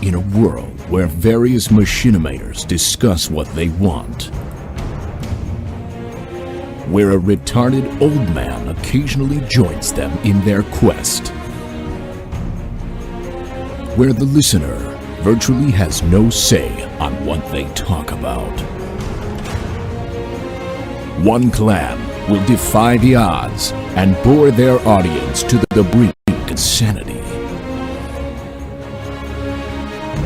in a world where various machinimators discuss what they want. Where a retarded old man occasionally joins them in their quest. Where the listener virtually has no say on what they talk about. One clan will defy the odds and bore their audience to the brink of insanity.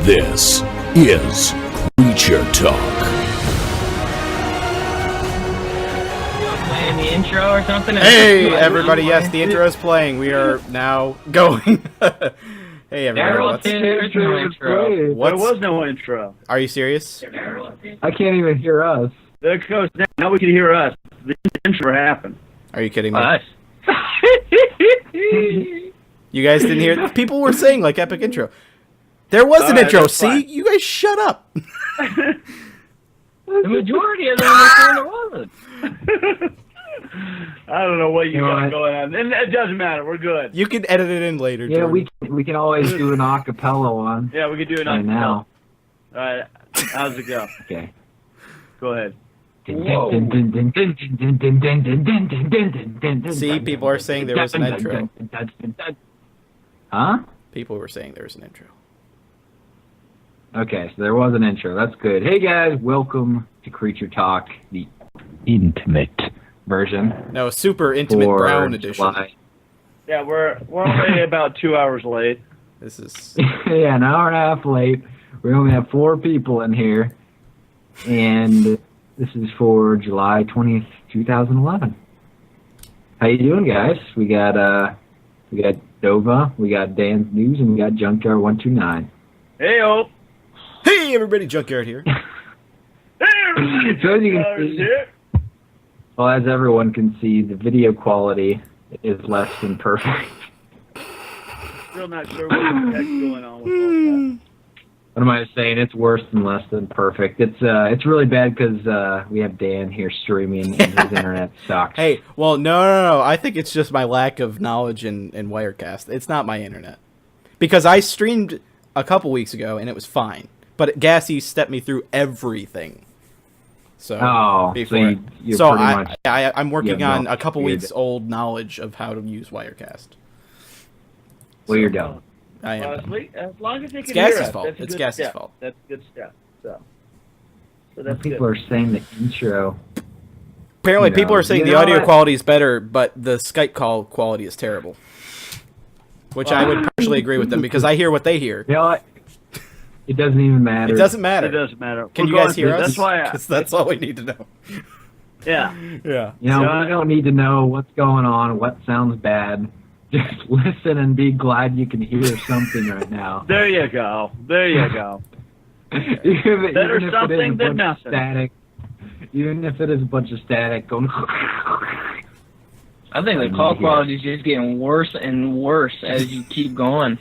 This is Creature Talk. Playing the intro or something? Hey everybody, yes, the intro is playing. We are now going. Hey everybody, There was no intro. Are you serious? I can't even hear us. There it goes. Now we can hear us. The intro happened. Are you kidding me? Us. You guys didn't hear? People were saying like epic intro. There was an intro. that's See, fine. you guys shut up. The majority of them were saying it wasn't. I don't know what you got what? going on. And it doesn't matter. We're good. You can edit it in later. Yeah, Jordan. we can always do an acapella one Yeah, we can do it right on now. All right. How's it go? Okay. Go ahead. See, people are saying there was an intro. Huh? People were saying there was an intro. Okay, so there was an intro. That's good. Hey guys, welcome to Creature Talk, the intimate version. No, super intimate for brown edition. July. Yeah, we're only about 2 hours late. This is Yeah, an hour and a half late. We only have 4 people in here, and this is for July 20th, 2011. How you doing, guys? We got Dova, we got Dan's News, and we got Junkyard 129. Hey-o. hey everybody, Junkyard here. So as you can see, well, as everyone can see, the video quality is less than perfect. Still not sure what the heck's going on with all that. What am I saying? It's worse than less than perfect. It's really bad because we have Dan here streaming and his internet sucks. Hey, well, no. I think it's just my lack of knowledge in Wirecast. It's not my internet. Because I streamed a couple weeks ago, and it was fine. But Gassy stepped me through everything. So, Oh, before. you're So pretty much... I'm working you have on no a couple idea. weeks old knowledge of how to use Wirecast. Well, you're done. I am. Honestly, as long as they can Gassy's hear us, fault. that's a It's good Gassy's step. fault. That's a good step. So When that's people good. are saying the intro. Apparently, No. people are saying You the know audio what? quality is better, but the Skype call quality is terrible. Which I would partially agree with them, because I hear what they hear. You know what? It doesn't even matter. It doesn't matter. It doesn't matter. Can We're you guys going hear through- us? That's why. 'Cause that's all we need to know. Yeah. Yeah. You know, So we don't need to know what's going on, what sounds bad. Just listen and be glad you can hear something right now. There you go. There you go. Even Better if it is something a than bunch of nothing. static. Even if it is a bunch of static going. I think the call quality is just getting worse and worse as you keep going.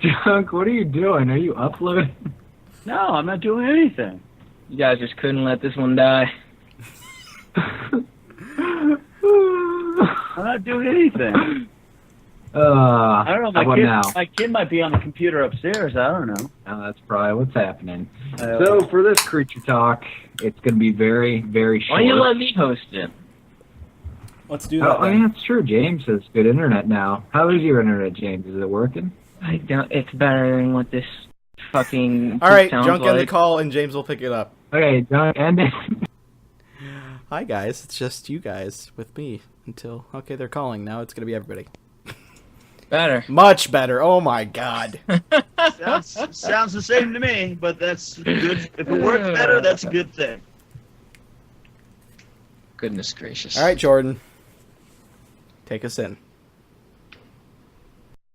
Junk, what are you doing? Are you uploading? No, I'm not doing anything. You guys just couldn't let this one die. I'm not doing anything. I don't know. How about now? My kid might be on the computer upstairs. I don't know. Oh, that's probably what's happening. So for this Creature Talk, it's going to be very, very Why short. don't you let me host it? Let's do that. Oh, yeah, that's true. James has good internet now. How is your internet, James? Is it working? I don't. It's better than what this fucking. All right, sounds Junk like. on the call, and James will pick it up. Okay, Junk, end it. Hi, guys. It's just you guys with me until... Okay, they're calling. Now it's going to be everybody. Better. Much better. Oh, my God. Sounds the same to me, but that's good. If it works better, that's a good thing. Goodness gracious. All right, Jordan. Take us in.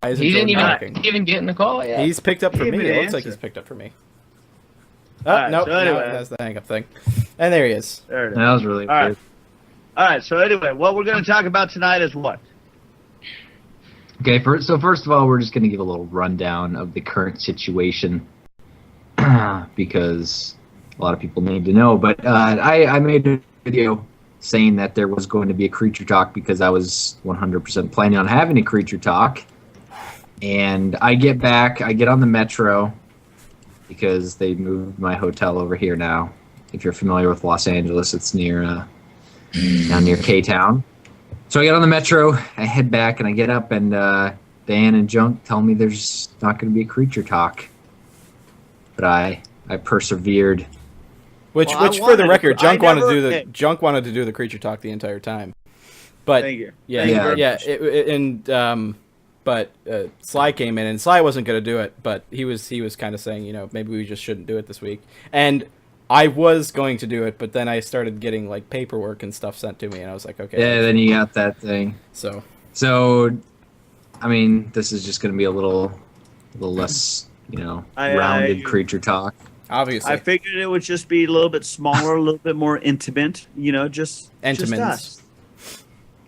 Why isn't He didn't Jordan talking? even get in the call yet. He's picked up for He me. didn't It looks like answer. he's picked up for me. All right, Nope. so Now anyway. it has the hang-up thing. And there he is. There it is. That was really All right. weird. All right. So anyway, what we're going to talk about tonight is what? Okay, so first of all, we're just going to give a little rundown of the current situation because a lot of people need to know. But I made a video saying that there was going to be a Creature Talk because I was 100% planning on having a Creature Talk. And I get on the metro because they moved my hotel over here now. If you're familiar with Los Angeles, it's near down near K-Town. So I get on the metro, I head back, and I get up, and Dan and Junk tell me there's not going to be a creature talk. But I persevered. Which, Well, for the record, Junk wanted to do the creature talk the entire time. But Thank you. But Sly came in, and Sly wasn't going to do it, but he was kind of saying, maybe we just shouldn't do it this week. And I was going to do it, but then I started getting like paperwork and stuff sent to me, and I was like, okay. Yeah, then you got that thing. So, I mean, this is just going to be a little less, rounded creature talk. Obviously, I figured it would just be a little bit smaller, a little bit more intimate. Just us.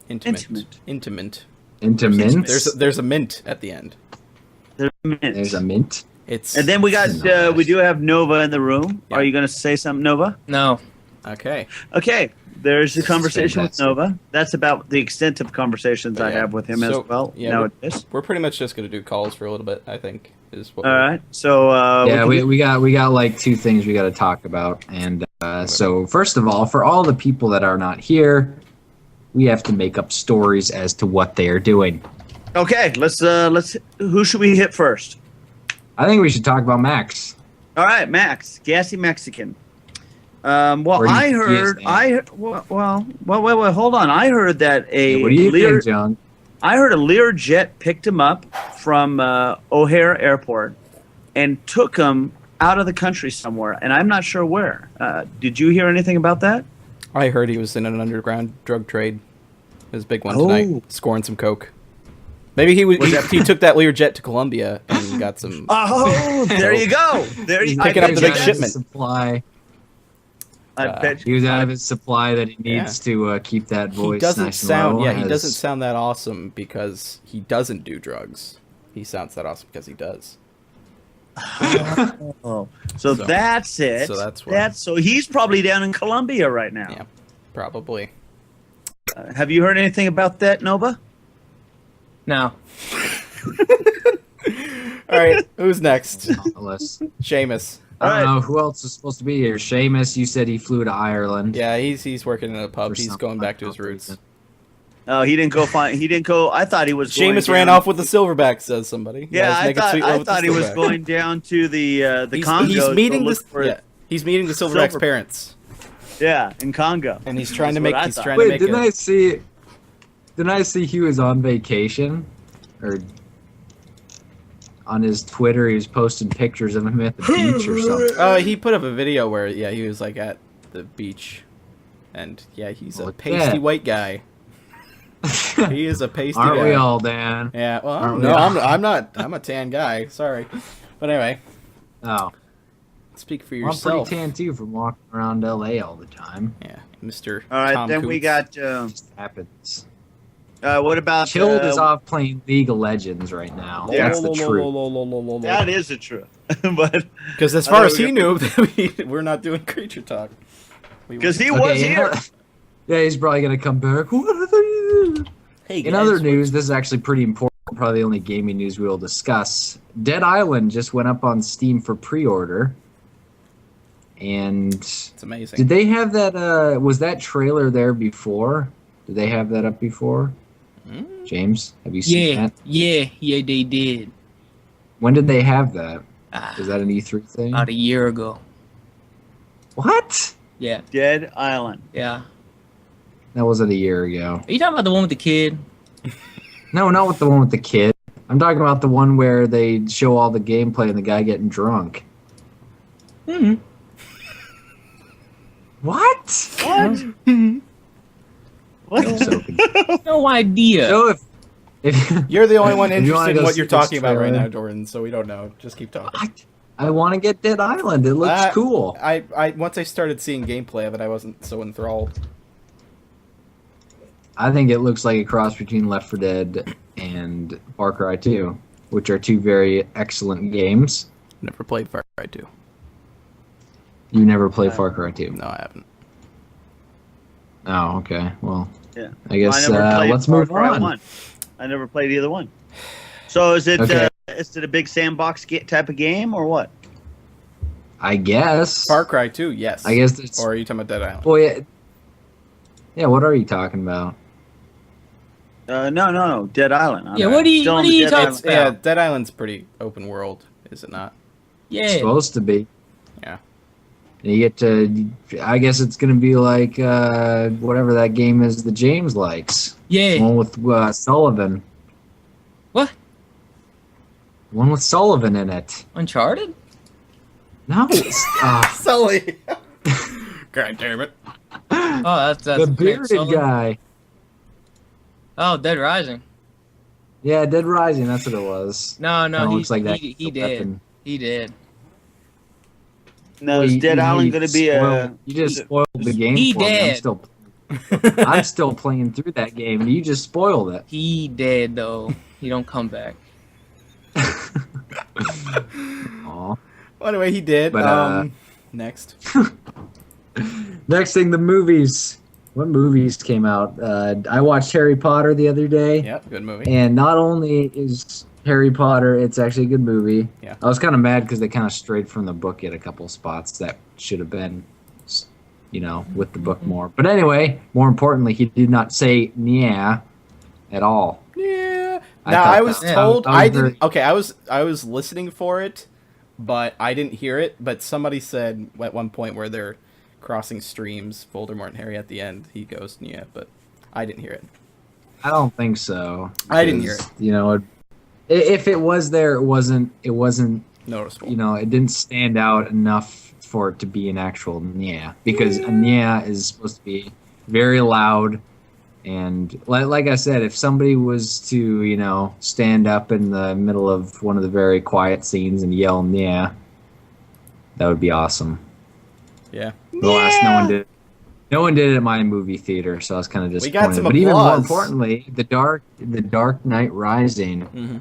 Intimate. There's a mint at the end. There's a mint. And then we got we do have Nova in the room. Yeah. Are you going to say something, Nova? No. Okay. There's a conversation with Nova. That's about the extent of conversations I have with him as well. Yeah, nowadays. We're pretty much just going to do calls for a little bit, I think. Is what all right. So we got like two things we got to talk about, and so first of all, for all the people that are not here, we have to make up stories as to what they are doing. Okay, let's. Who should we hit first? I think we should talk about Max. All right, Max, Gassy Mexican. I heard. Wait, hold on. I heard that what do you think, John? I heard a Learjet picked him up from O'Hare Airport and took him out of the country somewhere, and I'm not sure where. Did you hear anything about that? I heard he was in an underground drug trade. His big one tonight, scoring some coke. Maybe he took that Learjet to Colombia and got some. Oh, there you go. He's picking up the big shipment. Supply. I bet he was out of his supply that he needs to keep that voice. He doesn't nice and low. he doesn't sound that awesome because he doesn't do drugs. He sounds that awesome because he does. So that's it. So that's why. So he's probably down in Colombia right now. Yeah, probably. Have you heard anything about that, Nova? No. All right, who's next? Seamus. I don't know who else is supposed to be here. Seamus, you said he flew to Ireland. Yeah, he's working in a pub. He's going back to his roots. Oh, he didn't go. I thought he was. Seamus ran off with the silverback. Says somebody. Yeah, I thought he was going down to the Congo. He's meeting he's meeting the silverback's parents. Yeah, in Congo. And he's trying to make. Wait, didn't I see he was on vacation, or on his Twitter he was posting pictures of him at the beach or something? He put up a video where he was like at the beach, and he's a pasty white guy. He is a pasty guy. Aren't we all, Dan? Yeah. Well, no, I'm not. I'm a tan guy. Sorry, but anyway. Oh. Speak for yourself. I'm pretty tan too from walking around LA all the time. Yeah, Mr. All right, Tom then Coots. we got. Just happens. What about Chilled is off playing League of Legends right now. Yeah. That's the truth. That is the truth. But because as far as he knew, we're not doing creature talk. Because he was here. Yeah, he's probably gonna come back. Hey, in other news, this is actually pretty important. Probably the only gaming news we'll discuss. Dead Island just went up on Steam for pre-order. And it's amazing. Did they have that? Was that trailer there before? Did they have that up before? James, have you seen that? Yeah, they did. When did they have that? Was that an E3 thing? About a year ago. What? Yeah. Dead Island. Yeah. That wasn't a year ago. Are you talking about the one with the kid? No, not with the one with the kid. I'm talking about the one where they show all the gameplay and the guy getting drunk. What? What? No idea. So if you're the only one interested in what you're see talking this about right trailer, now, Jordan, so we don't know. Just keep talking. I want to get Dead Island. It looks cool. I once I started seeing gameplay of it, I wasn't so enthralled. I think it looks like a cross between Left 4 Dead and Far Cry 2, which are two very excellent games. Never played Far Cry 2. You never played Far Cry 2? No, I haven't. Oh, okay. Well, yeah. I guess let's move on. I never played either one. So is it Okay. is it a big sandbox type of game or what? I guess. Far Cry 2, yes. I guess it's. Or are you talking about Dead Island? Well, yeah. Yeah. What are you talking about? No, Dead Island. Yeah, what are you talking Island. about? Yeah, Dead Island's pretty open world, is it not? Yeah. Supposed to be. Yeah. You get to. I guess it's gonna be like whatever that game is that James likes. Yeah. The one with Sullivan. What? The one with Sullivan in it. Uncharted? No. It's, Sully! God damn it. Oh, that's the Nick bearded Sullivan. guy. Oh, Dead Rising. Yeah, Dead Rising. That's what it was. No, Kinda he, looks like that. he did. He did. Now, is Dead Island going to be a? You just spoiled the game He for me. did. I'm still playing through that game. You just spoiled it. He did, though. He don't come back. Aw. Well, anyway, he did. But, Next. Next thing, the movies. What movies came out? I watched Harry Potter the other day. Yep, good movie. And not only is Harry Potter, it's actually a good movie. Yeah. I was kind of mad because they kind of strayed from the book at a couple spots that should have been, with the book more. But anyway, more importantly, he did not say "yeah" at all. Yeah. I Now thought I was that- told I was I didn't. very- Okay, I was listening for it, but I didn't hear it. But somebody said at one point where they're crossing streams, Voldemort and Harry at the end, he goes "yeah," but I didn't hear it. I don't think so. I didn't hear it. If it was there, it wasn't. Noticeable. It didn't stand out enough for it to be an actual "yeah," because a "yeah" is supposed to be very loud. And like I said, if somebody was to, stand up in the middle of one of the very quiet scenes and yell "yeah," that would be awesome. Yeah. No one did it at my movie theater, so I was kind of We disappointed. got some but even more applause. importantly, the Dark Knight Rising. Mm-hmm.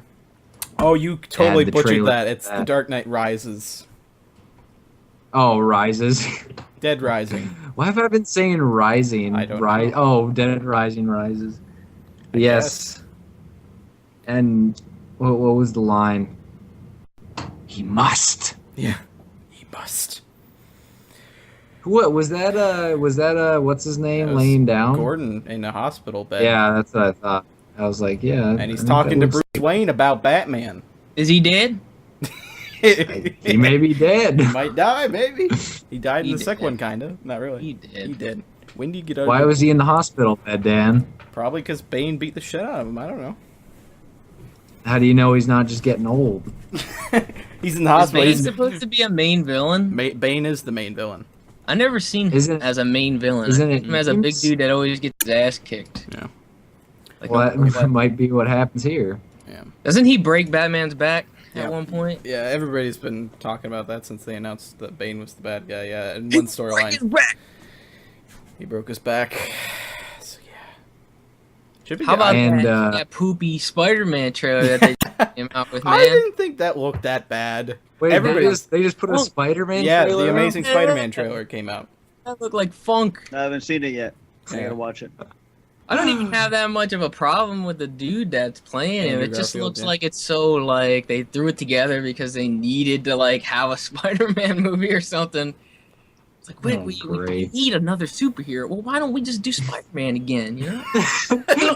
Oh, you totally the butchered trailer that. for It's The that. Dark Knight Rises. Oh, Rises. Dead Rising. Why have I been saying Rising? I don't know. Oh, Dead Rising rises. Yes. And what was the line? He must. Yeah. He must. What was that? What's his name? That was Laying down. Gordon in a hospital bed. Yeah, that's what I thought. I was like, yeah. And he's talking to Bruce Wayne about Batman. Is he dead? He may be dead. He might die, maybe. He died in He the second did. one, kind of. Not really. He did. He did. When do you get out? Why was he in the hospital bed, Dan? Probably because Bane beat the shit out of him. I don't know. How do you know he's not just getting old? He's in the Is hospital. Bane He's- supposed to be a main villain? Bane is the main villain. I never seen him Isn't- as a main villain. isn't I it seen him as a big James? dude that always gets his ass kicked. Yeah. Like, Well, that might be what happens here. Yeah. doesn't he break Batman's back Yeah. at one point? Yeah, everybody's been talking about that since they announced that Bane was the bad guy. Yeah, in one storyline, he broke his back. So, yeah. Should be How good. about And, that poopy Spider-Man trailer that they came out with, I man? didn't think that looked that bad. Wait, Everybody's- they just put a Oh, Spider-Man Yeah, trailer the out? Amazing Spider-Man trailer came out. That looked like funk. I haven't seen it yet. I Yeah. gotta watch it. I don't even have that much of a problem with the dude that's playing him. Andrew It just Garfield, looks yeah. like it's so like they threw it together because they needed to like have a Spider-Man movie or something. It's like, wait, Oh, we great. need another superhero. Well, why don't we just do Spider-Man again? You know?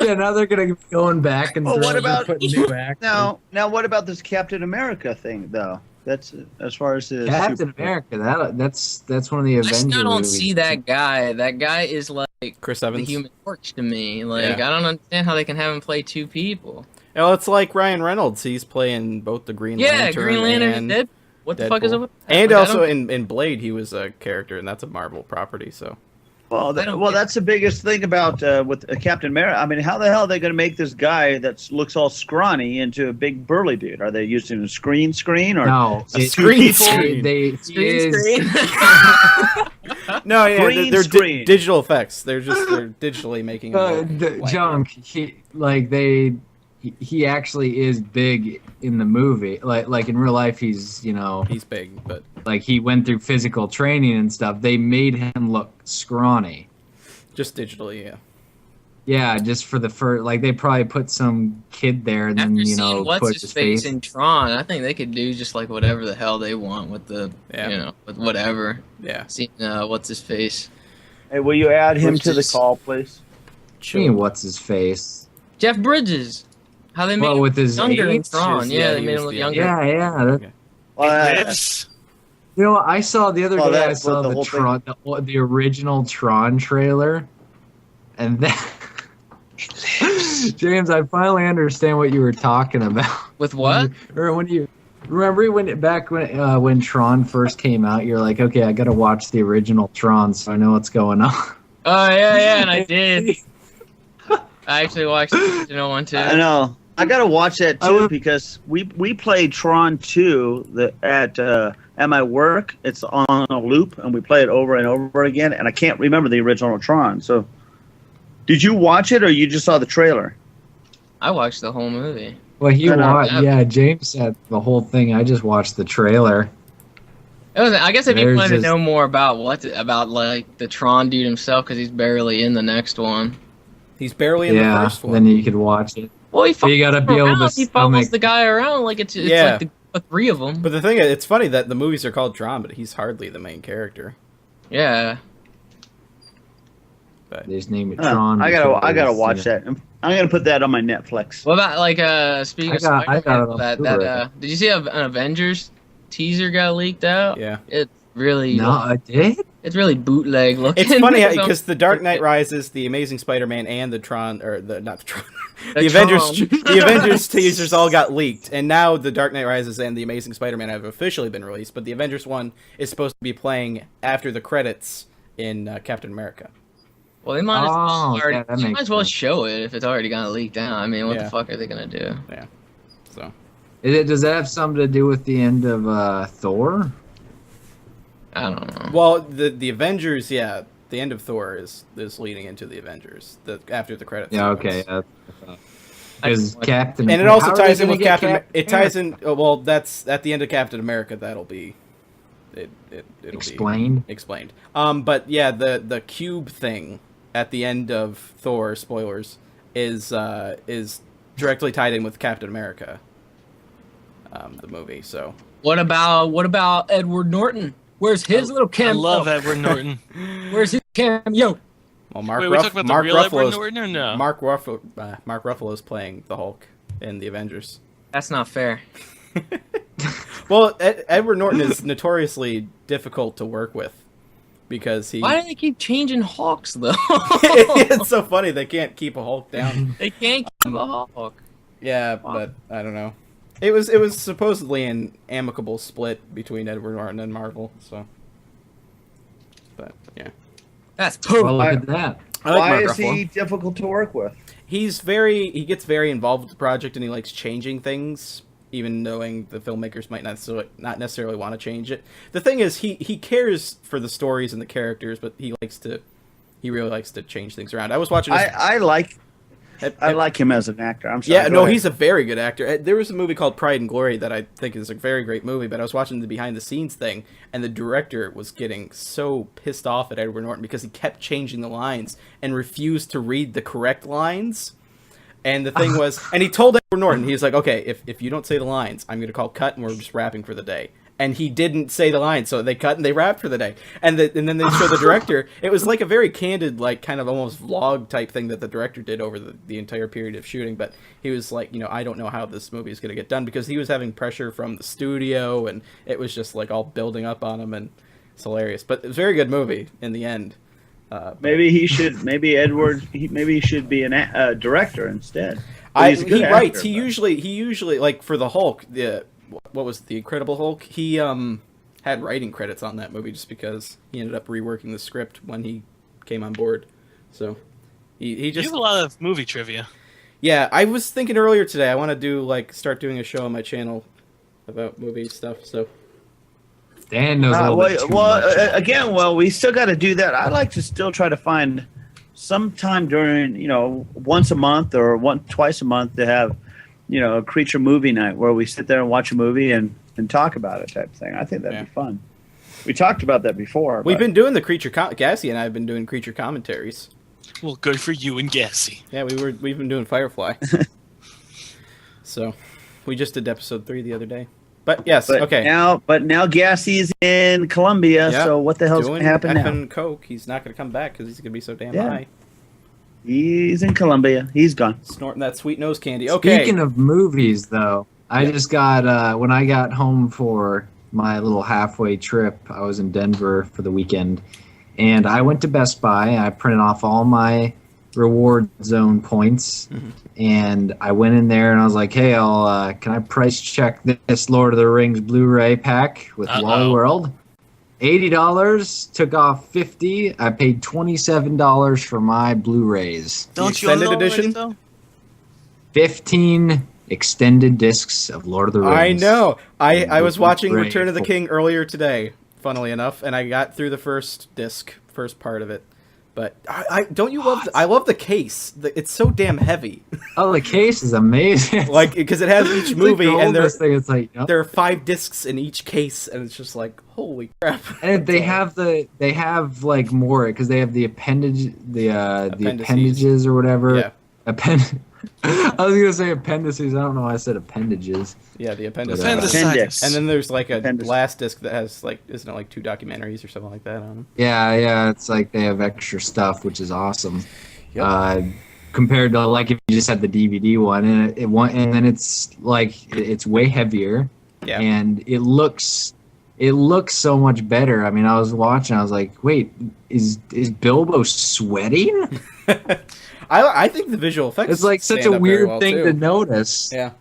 Yeah, now they're gonna be going back and Well, what forth and about- putting new actors. Now, what about this Captain America thing, though? That's as far as the Captain super- America. That's one of the I Avengers. still don't movies. see that guy. That guy is like Chris the Evans. Human Torch to me. Like Yeah. I don't understand how they can have him play two people. Well, it's like Ryan Reynolds. He's playing both the Green Yeah, Lantern Green Lantern and and Dead. What the fuck is Deadpool. it? With that? And Like, I also don't- in Blade, he was a character, and that's a Marvel property. So Well, I don't well, get- that's the biggest thing about with Captain America. I mean, how the hell are they going to make this guy that looks all scrawny into a big burly dude? Are they using a screen or No, A screen people, screen. They Screen, is- screen. no, yeah, Green they're screen. digital effects. They're digitally making. him look the like- junk. He actually is big in the movie. Like in real life, he's He's big, but like he went through physical training and stuff. They made him look scrawny. just digitally, yeah. Yeah, just for the first, like they probably put some kid there and After then seeing what's put his his face face. in Tron, I think they could do just like whatever the hell they want with the Yeah. with whatever. Yeah. Seeing what's his face. Hey, will you add him to the Bridges. call, please? I mean, what's his face? Jeff Bridges. How they made Well, him with his younger in age? Tron. Yeah, they he made was him look the younger. Yeah. Okay. Well, Yes. You know, I saw the other Oh, day. I that's saw what the the whole Tron, the original Tron trailer, and then James, I finally understand what you were talking about. With what? Or when you remember when Tron first came out, you're like, okay, I got to watch the original Tron so I know what's going on. Oh yeah, and I did. I actually watched the original one too. I know. I gotta watch that I too would- because we played Tron 2 at my work. It's on a loop and we play it over and over again. And I can't remember the original Tron. So, did you watch it or you just saw the trailer? I watched the whole movie. Well, Yeah. yeah, James said the whole thing. I just watched the trailer. I guess if you There's wanted to just- know more about like the Tron dude himself, because he's barely in the next one. He's barely in the Yeah, first one. then you could watch it. Well, he But you gotta be able to He follows stomach. the guy around like it's Yeah. like the three of them. But the thing is, it's funny that the movies are called Tron, but he's hardly the main character. Yeah. But They just name it Tron. I gotta because, watch you know, that. I'm gonna put that on my Netflix. What about like speaking I of got it Spider-Man, on that Blu-ray. did you see an Avengers teaser got leaked out? yeah. It's really No, I did. it's really bootleg looking. It's funny So- because the Dark Knight Rises, the Amazing Spider-Man, and the Tron, or the not the Tron, The the Avengers, Tron. the Avengers teasers all got leaked, and now the Dark Knight Rises and the Amazing Spider-Man have officially been released. But the Avengers one is supposed to be playing after the credits in Captain America. Well, they might as well, Oh, already, yeah, that they makes might as well sense. show it if it's already got leaked out. I mean, what Yeah. the fuck are they gonna do? So Does that have something to do with the end of Thor? I don't know. well, the Avengers, yeah, the end of Thor is leading into the Avengers. After the credits. Yeah, sequence. okay. Because Captain And it also how are they ties in gonna with get Captain. It ties in. Well, that's at the end of Captain America. That'll be. It'll Explained? Be explained. But yeah, the cube thing at the end of Thor. Spoilers is directly tied in with Captain America. The movie. So What about Edward Norton? Where's his little I cameo? love Edward Norton. Where's his cameo? well, Mark Wait, we talking about the real Edward Ruffalo's Norton or no? Mark Ruffalo's playing the Hulk in the Avengers. That's not fair. Well, Edward Norton is notoriously difficult to work with because he. Why do they keep changing Hawks though? It's so funny they can't keep a Hulk down. They can't keep a Hawk. Yeah, but I don't know. It was supposedly an amicable split between Edward Norton and Marvel. So, but yeah, That's poop. Well, look at that. I like Why Mark is Ruffalo. he difficult to work with? He gets very involved with the project and he likes changing things, even knowing the filmmakers might not necessarily want to change it. The thing is, he cares for the stories and the characters, but he really likes to change things around. I was watching. I like him as an actor. I'm sorry. Yeah, Go no, ahead. he's a very good actor. There was a movie called Pride and Glory that I think is a very great movie, but I was watching the behind the scenes thing, and the director was getting so pissed off at Edward Norton because he kept changing the lines and refused to read the correct lines. And the thing was, and he told Edward Norton, he was like, okay, if you don't say the lines, I'm going to call cut and we're just rapping for the day. And he didn't say the lines, so they cut and they rapped for the day. And then they showed the director. It was like a very candid, like kind of almost vlog type thing that the director did over the entire period of shooting. But he was like, I don't know how this movie is going to get done because he was having pressure from the studio, and it was just like all building up on him, and it's hilarious. But it was a very good movie in the end. Maybe he should. Maybe Edward. Maybe he should be a director instead. But he's a good He actor, writes. but- He usually like for the Hulk. What was it, the Incredible Hulk? He had writing credits on that movie just because he ended up reworking the script when he came on board. So he You just have a lot of movie trivia. yeah. I was thinking earlier today I want to start doing a show on my channel about movie stuff. So Dan knows a little bit too much. Again, we still got to do that. I like to still try to find sometime during, once a month or twice a month to have, a creature movie night where we sit there and watch a movie and talk about it type thing. I think that'd be fun. We talked about that before. we've but- been doing the creature. Gassy and I have been doing creature commentaries. Well, good for you and Gassy. Yeah, we've been doing Firefly. So, we just did episode 3 the other day. But yes, okay. Now Gassy's in Colombia. Yeah. So what the hell's going to happen now? Doing coke. He's not going to come back because he's going to be so damn high. He's in Colombia. He's gone. Snorting that sweet nose candy. Okay. Speaking of movies, though, I just got when I got home for my little halfway trip. I was in Denver for the weekend, and I went to Best Buy. I printed off all my reward zone points, and I went in there and I was like, "Hey, can I price check this Lord of the Rings Blu-ray pack with Wally World?" $80, took off $50. I paid $27 for my Blu-rays. Don't you extended own it edition? already, though? 15 extended discs of Lord of the Rings. I know. I was watching Blu-ray. Return of the King earlier today, funnily enough, and I got through the first part of it. But I don't you love? I love the case. It's so damn heavy. Oh, the case is amazing. Like because it has each It's movie, like the and oldest thing. It's like, yep. there are 5 discs in each case, and it's just like holy crap. And they have like more because they have the appendages or whatever. Yeah. I was gonna say appendices. I don't know why I said appendages. Yeah, the appendices. Appendicitis. And then there's like a Appendix. last disc that has like, isn't it like 2 documentaries or something like that on them? Yeah. It's like they have extra stuff, which is awesome. Yep. Compared to like if you just had the DVD one, and and then it's like it's way heavier. Yeah. And it looks so much better. I mean, I was watching. I was like, wait, is Bilbo sweating? I think the visual effects. It's like such a stand up very weird well, thing too. to notice. Yeah.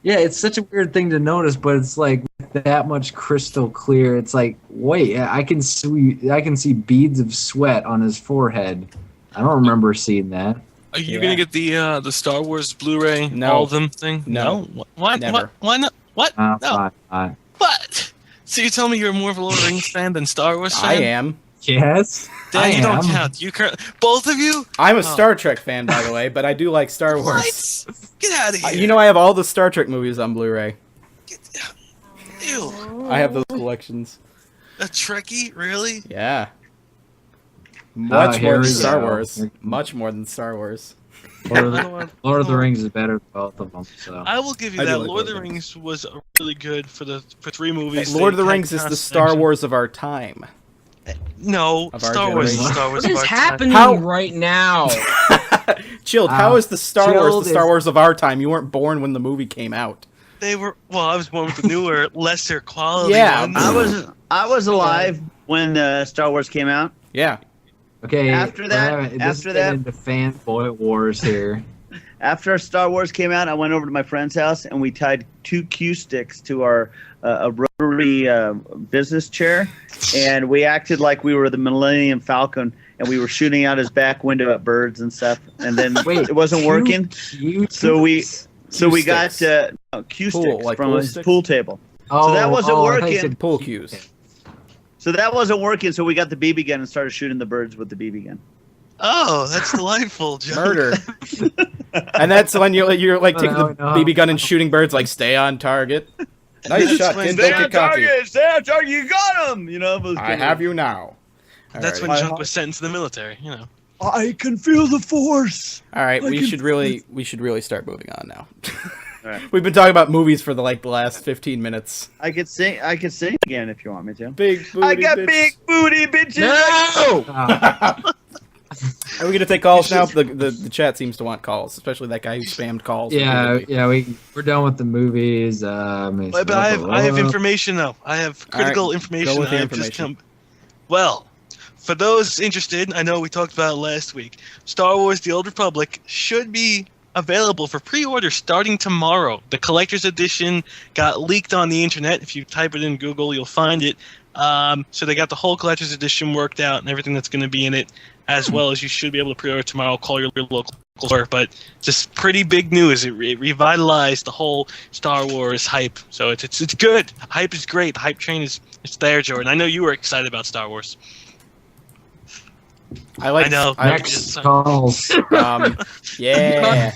Yeah, it's such a weird thing to notice, but it's like that much crystal clear. It's like, wait, I can see beads of sweat on his forehead. I don't remember seeing that. Are you gonna get the Star Wars Blu-ray, No. all of them thing? No. Why? Never. Why not? What? No. Fine. What? So you tell me you're more of a Lord of the Rings fan than Star Wars fan? I am. Yes, Dan, you don't count. You both of you? I'm a Star Trek fan, by the way, but I do like Star Wars. What? Get out of here. You know, I have all the Star Trek movies on Blu-ray. Ew. I have those collections. A Trekkie? Really? Yeah. Much here more than we Star go. Wars. Much more than Star Wars. Lord of the Rings is better than both of them. So I will give you I do that. like Lord of the Rings was really good for 3 movies. Lord of the They Rings had is the Star Wars of our time. No, Of our Star Wars is generation. Star Wars What of is our time. happening How- right now? Chilled, how is the Star Wars Chilled the Star is- Wars of our time? You weren't born when the movie came out. They were I was born with the newer, lesser quality Yeah, ones. I was alive when Star Wars came out. Yeah. okay. After that- we're having- after this is that- into fanboy wars here. After Star Wars came out, I went over to my friend's house and we tied 2 cue sticks to our a rotary business chair, and we acted like we were the Millennium Falcon, and we were shooting out his back window at birds and stuff. And then Wait, it wasn't working, so we got cue Pool, sticks like from pool his sticks? pool table. Oh, that wasn't I thought you working. said Pool cues. So that wasn't working. So we got the BB gun and started shooting the birds with the BB gun. Oh, that's delightful, John. Murder. And that's when you're like taking the No. BB gun and shooting birds, like stay on target. Nice shot, kid. Don't get cocky. Stay on target. You got him. You know. I have you now. That's Alrighty. when Junk was sent into the military. You know. I can feel the force. All right, I we can- should really start moving on now. Alright. We've been talking about movies for the last 15 minutes. I could sing again if you want me to. Big booty. I got bitch. big booty bitches. No! Are we gonna take calls now? The chat seems to want calls, especially that guy who spammed calls. Yeah, we're done with the movies. But I have information though. I have critical information. go with the I have just information. Well, for those interested, I know we talked about it last week. Star Wars: The Old Republic should be available for pre-order starting tomorrow. The collector's edition got leaked on the internet. If you type it in Google, you'll find it. So they got the whole collector's edition worked out and everything that's going to be in it, as well as you should be able to pre-order tomorrow. Call your local store. But just pretty big news. It revitalized the whole Star Wars hype. So it's good. Hype is great. The hype train it's there, Jordan. I know you were excited about Star Wars. I know. Next calls. Yeah.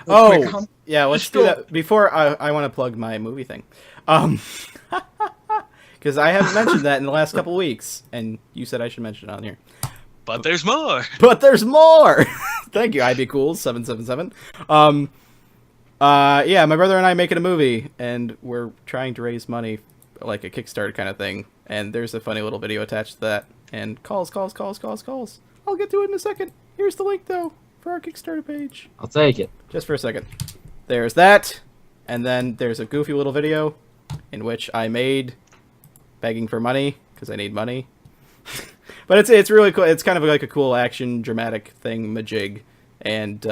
Oh, yeah. Let's do that. Before I want to plug my movie thing, because I haven't mentioned that in the last couple weeks, and you said I should mention it on here. But there's more. But there's more. Thank you, IB Cool 777. Yeah, my brother and I making a movie, and we're trying to raise money, like a Kickstarter kind of thing. And there's a funny little video attached to that. And calls. I'll get to it in a second. Here's the link though for our Kickstarter page. I'll take it. Just for a second. There's that, and then there's a goofy little video in which I made begging for money because I need money. But it's really cool. It's kind of like a cool action dramatic thing, majig. And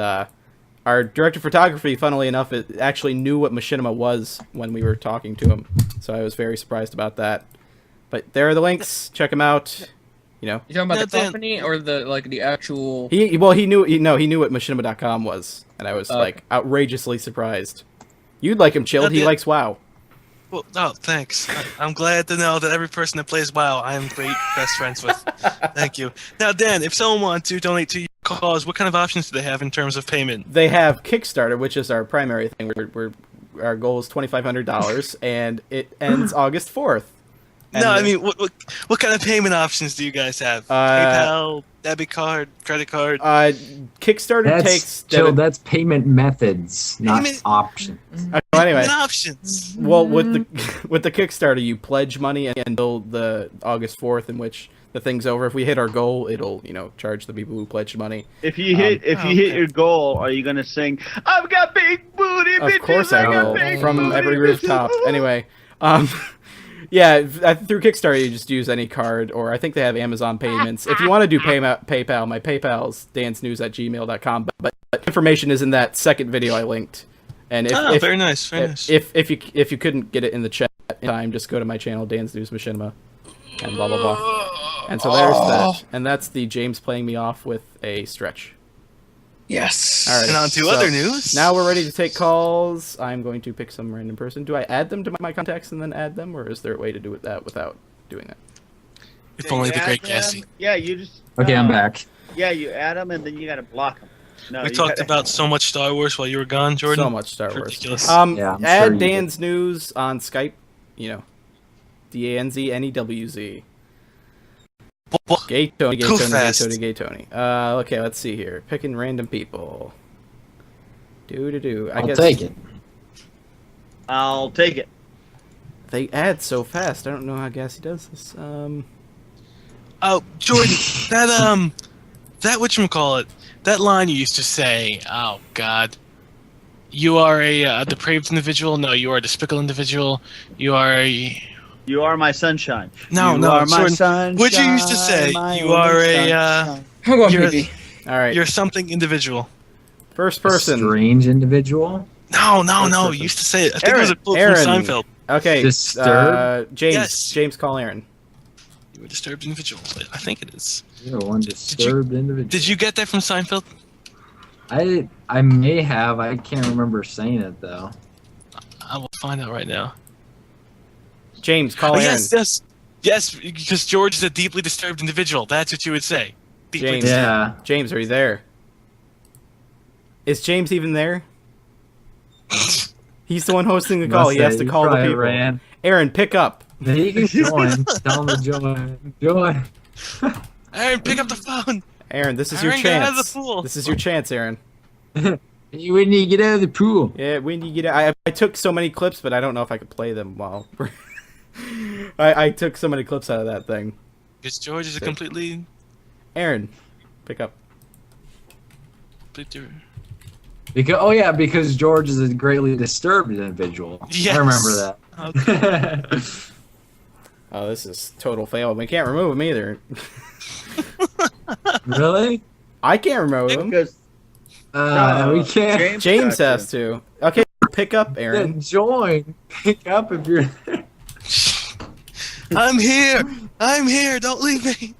our director of photography, funnily enough, actually knew what machinima was when we were talking to him. So I was very surprised about that. But there are the links. Check them out. You know. You talking about the company or the actual? He knew what machinima.com was, and I was like outrageously surprised. You'd like him chilled. He likes WoW. Well, oh, thanks. I'm glad to know that every person that plays WoW, I am great best friends with. Thank you. Now, Dan, if someone wants to donate to your cause, what kind of options do they have in terms of payment? They have Kickstarter, which is our primary thing. Our goal is $2,500, and it ends August 4th. No, I mean, what kind of payment options do you guys have? PayPal, debit card, credit card? Kickstarter takes... That's payment methods, not options. Anyway, options. Well, with the Kickstarter, you pledge money until the August 4th, in which the thing's over. If we hit our goal, it'll charge the people who pledged money. If you hit your goal, are you gonna sing "I've got big booty"? Of course I will, from every rooftop. Anyway, yeah, through Kickstarter you just use any card, or I think they have Amazon payments. If you want to do PayPal, my PayPal's dansnews@gmail.com. But information is in that second video I linked. And if very nice, very nice. If you couldn't get it in the chat in time, just go to my channel, Dan's News Machinima, and blah blah blah. And so there's that, and that's the James playing me off with a stretch. Yes. All right. And on to other news. Now we're ready to take calls. I'm going to pick some random person. Do I add them to my contacts and then add them, or is there a way to do that without doing that? If only the great Gassy. Yeah, you just. Okay, I'm back. Yeah, you add them and then you gotta block them. No, We talked about so much Star Wars while you were gone, Jordan. So much Star Wars. Ridiculous. Yeah, I'm add sure you Dan's News on Skype. DANZNEWZ. Gay Tony, Gay Go Tony, fast. Gay Tony, Gay Tony. Okay, let's see here. Picking random people. I'll take it. I'll take it. They add so fast. I don't know how Gassy does this. Oh, Jordan, that whatchamacallit, that line you used to say, oh, God. You are a depraved individual? No, you are a despicable individual. You are a... You are my sunshine. No, you are my Jordan, sunshine. what'd you used to say? You are I'm going You're- PP. All right, you're something individual. first A person. strange individual. No, person. you used to say it. I think it was a quote Aaron. from Seinfeld. Okay, Disturbed? James. Yes. James, call Aaron. You're a disturbed individual. I think it is. You're one disturbed individual. Did you get that from Seinfeld? I may have. I can't remember saying it though. I will find out right now. James, call Oh, Aaron. yes, because George is a deeply disturbed individual. That's what you would say. Deeply James. disturbed. Yeah. James, are you there? Is James even there? He's the one hosting the call. He has to call the people. Ran. Aaron, pick up. Then he can join. Tell him to join. Join. Aaron, pick up the phone. Aaron, this is Aaron, your get out of chance. the pool. This is your chance, Aaron. You when you get out of the pool. Yeah, when you get out, I took so many clips, but I don't know if I could play them while. I took so many clips out of that thing. Because George is a completely... Aaron, pick up. Because George is a greatly disturbed individual. Yes. I remember that. Okay. Oh, this is total fail. We can't remove him either. Really? I can't remove him. Because We can't. James has to. Okay, pick up, Aaron. Then join. Pick up if you're. I'm here. Don't leave me.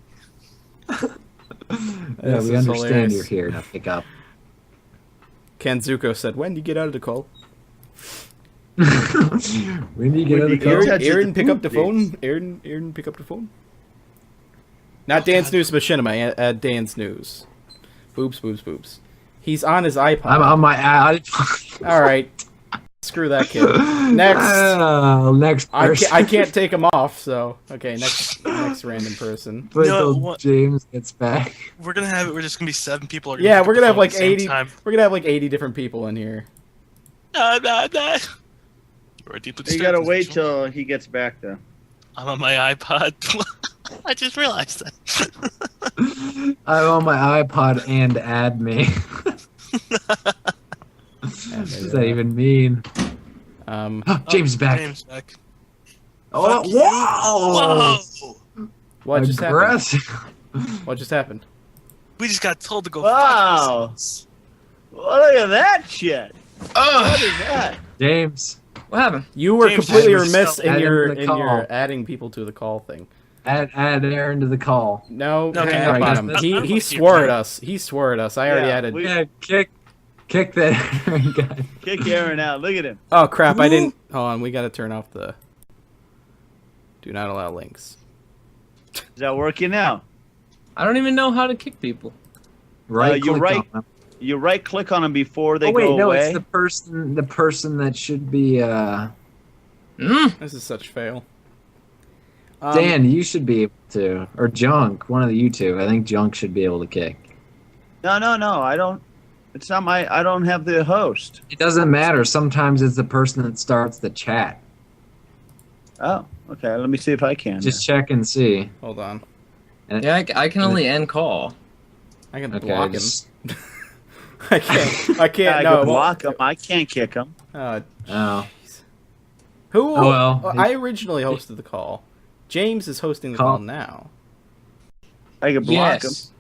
Yeah, This we is understand hilarious. you're here. Now pick up. Kenzuko said, "When do you get out of the call?" When do you get out of the Aaron- car? Aaron, the pick up the phone, phone. Aaron, pick up the phone. Not Dan's News Machinima. Dan's News. Boobs. He's on his iPod. I'm on my ad. All right. Screw that kid. Next. Next person. I can't take him off, so okay, next random person. Wait No, till what- James gets back. We're gonna have it. We're just gonna be 7 people. Yeah, we're gonna have like at the same 80. time. We're gonna have like 80 different people in here. Nah. We're deeply You gotta disturbed, wait Mitchell. till he gets back though. I'm on my iPod. I just realized that. I'm on my iPod and add me. What does that even mean? James is back. James back. Oh, whoa! Whoa! What just happened? Aggressive. What just happened? We just got told to go. Wow. Fuck ourselves. Well, look at that shit. Oh, What is that? James, what happened? You were James, completely add remiss yourself. in Add your him to the call. adding people to the call thing. add Aaron to the call. No, Okay, hang up I on guess him. that's- He I don't he like swore your at us. He swore at us. I already Yeah, added. Yeah, kick that Aaron guy. Kick Aaron out. Look at him. Oh crap! I didn't. Hold on. We got to turn off the. Do not allow links. Is that working now? I don't even know how to kick people. Right, you're click right. on them. You right click on them before they Oh wait, go no, away. it's the person that should be. This is such fail. Dan, you should be able to, or Junk, one of you two. I think Junk should be able to kick. No. I don't. It's not my. I don't have the host. It doesn't matter. Sometimes it's the person that starts the chat. Oh, okay. Let me see if I can. Just check and see. Hold on. Yeah, I can only end call. I can Okay, block him. just- I can't. I I can't. can No. it block won't- him. I can't kick him. Oh, Who? Oh, well. I originally hosted the call. James is hosting the Call- call now. I can block him. Yes.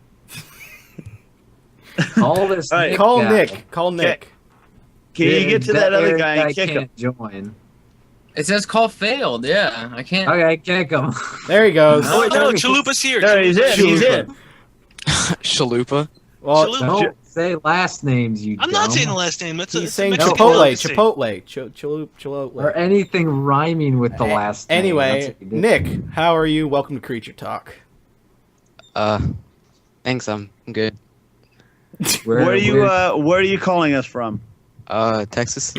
call this. All right. Nick Call guy. Nick. Call Nick. Can you get to that other guy and kick him? can't join. It says call failed. Yeah, I can't. Okay, kick him. There he goes. Oh no, Chalupa's here. There he's in. He's in. Chalupa. Well, Chalupa. Don't say last names, you I'm not dumb. saying the last name. That's he's it's a saying Mexican Chipotle. delicacy. Chipotle. Chipotle. Or anything rhyming with the last name. Anyway, That's what you do. Nick, how are you? Welcome to Creature Talk. Thanks. I'm good. Where are you calling us from? Texas.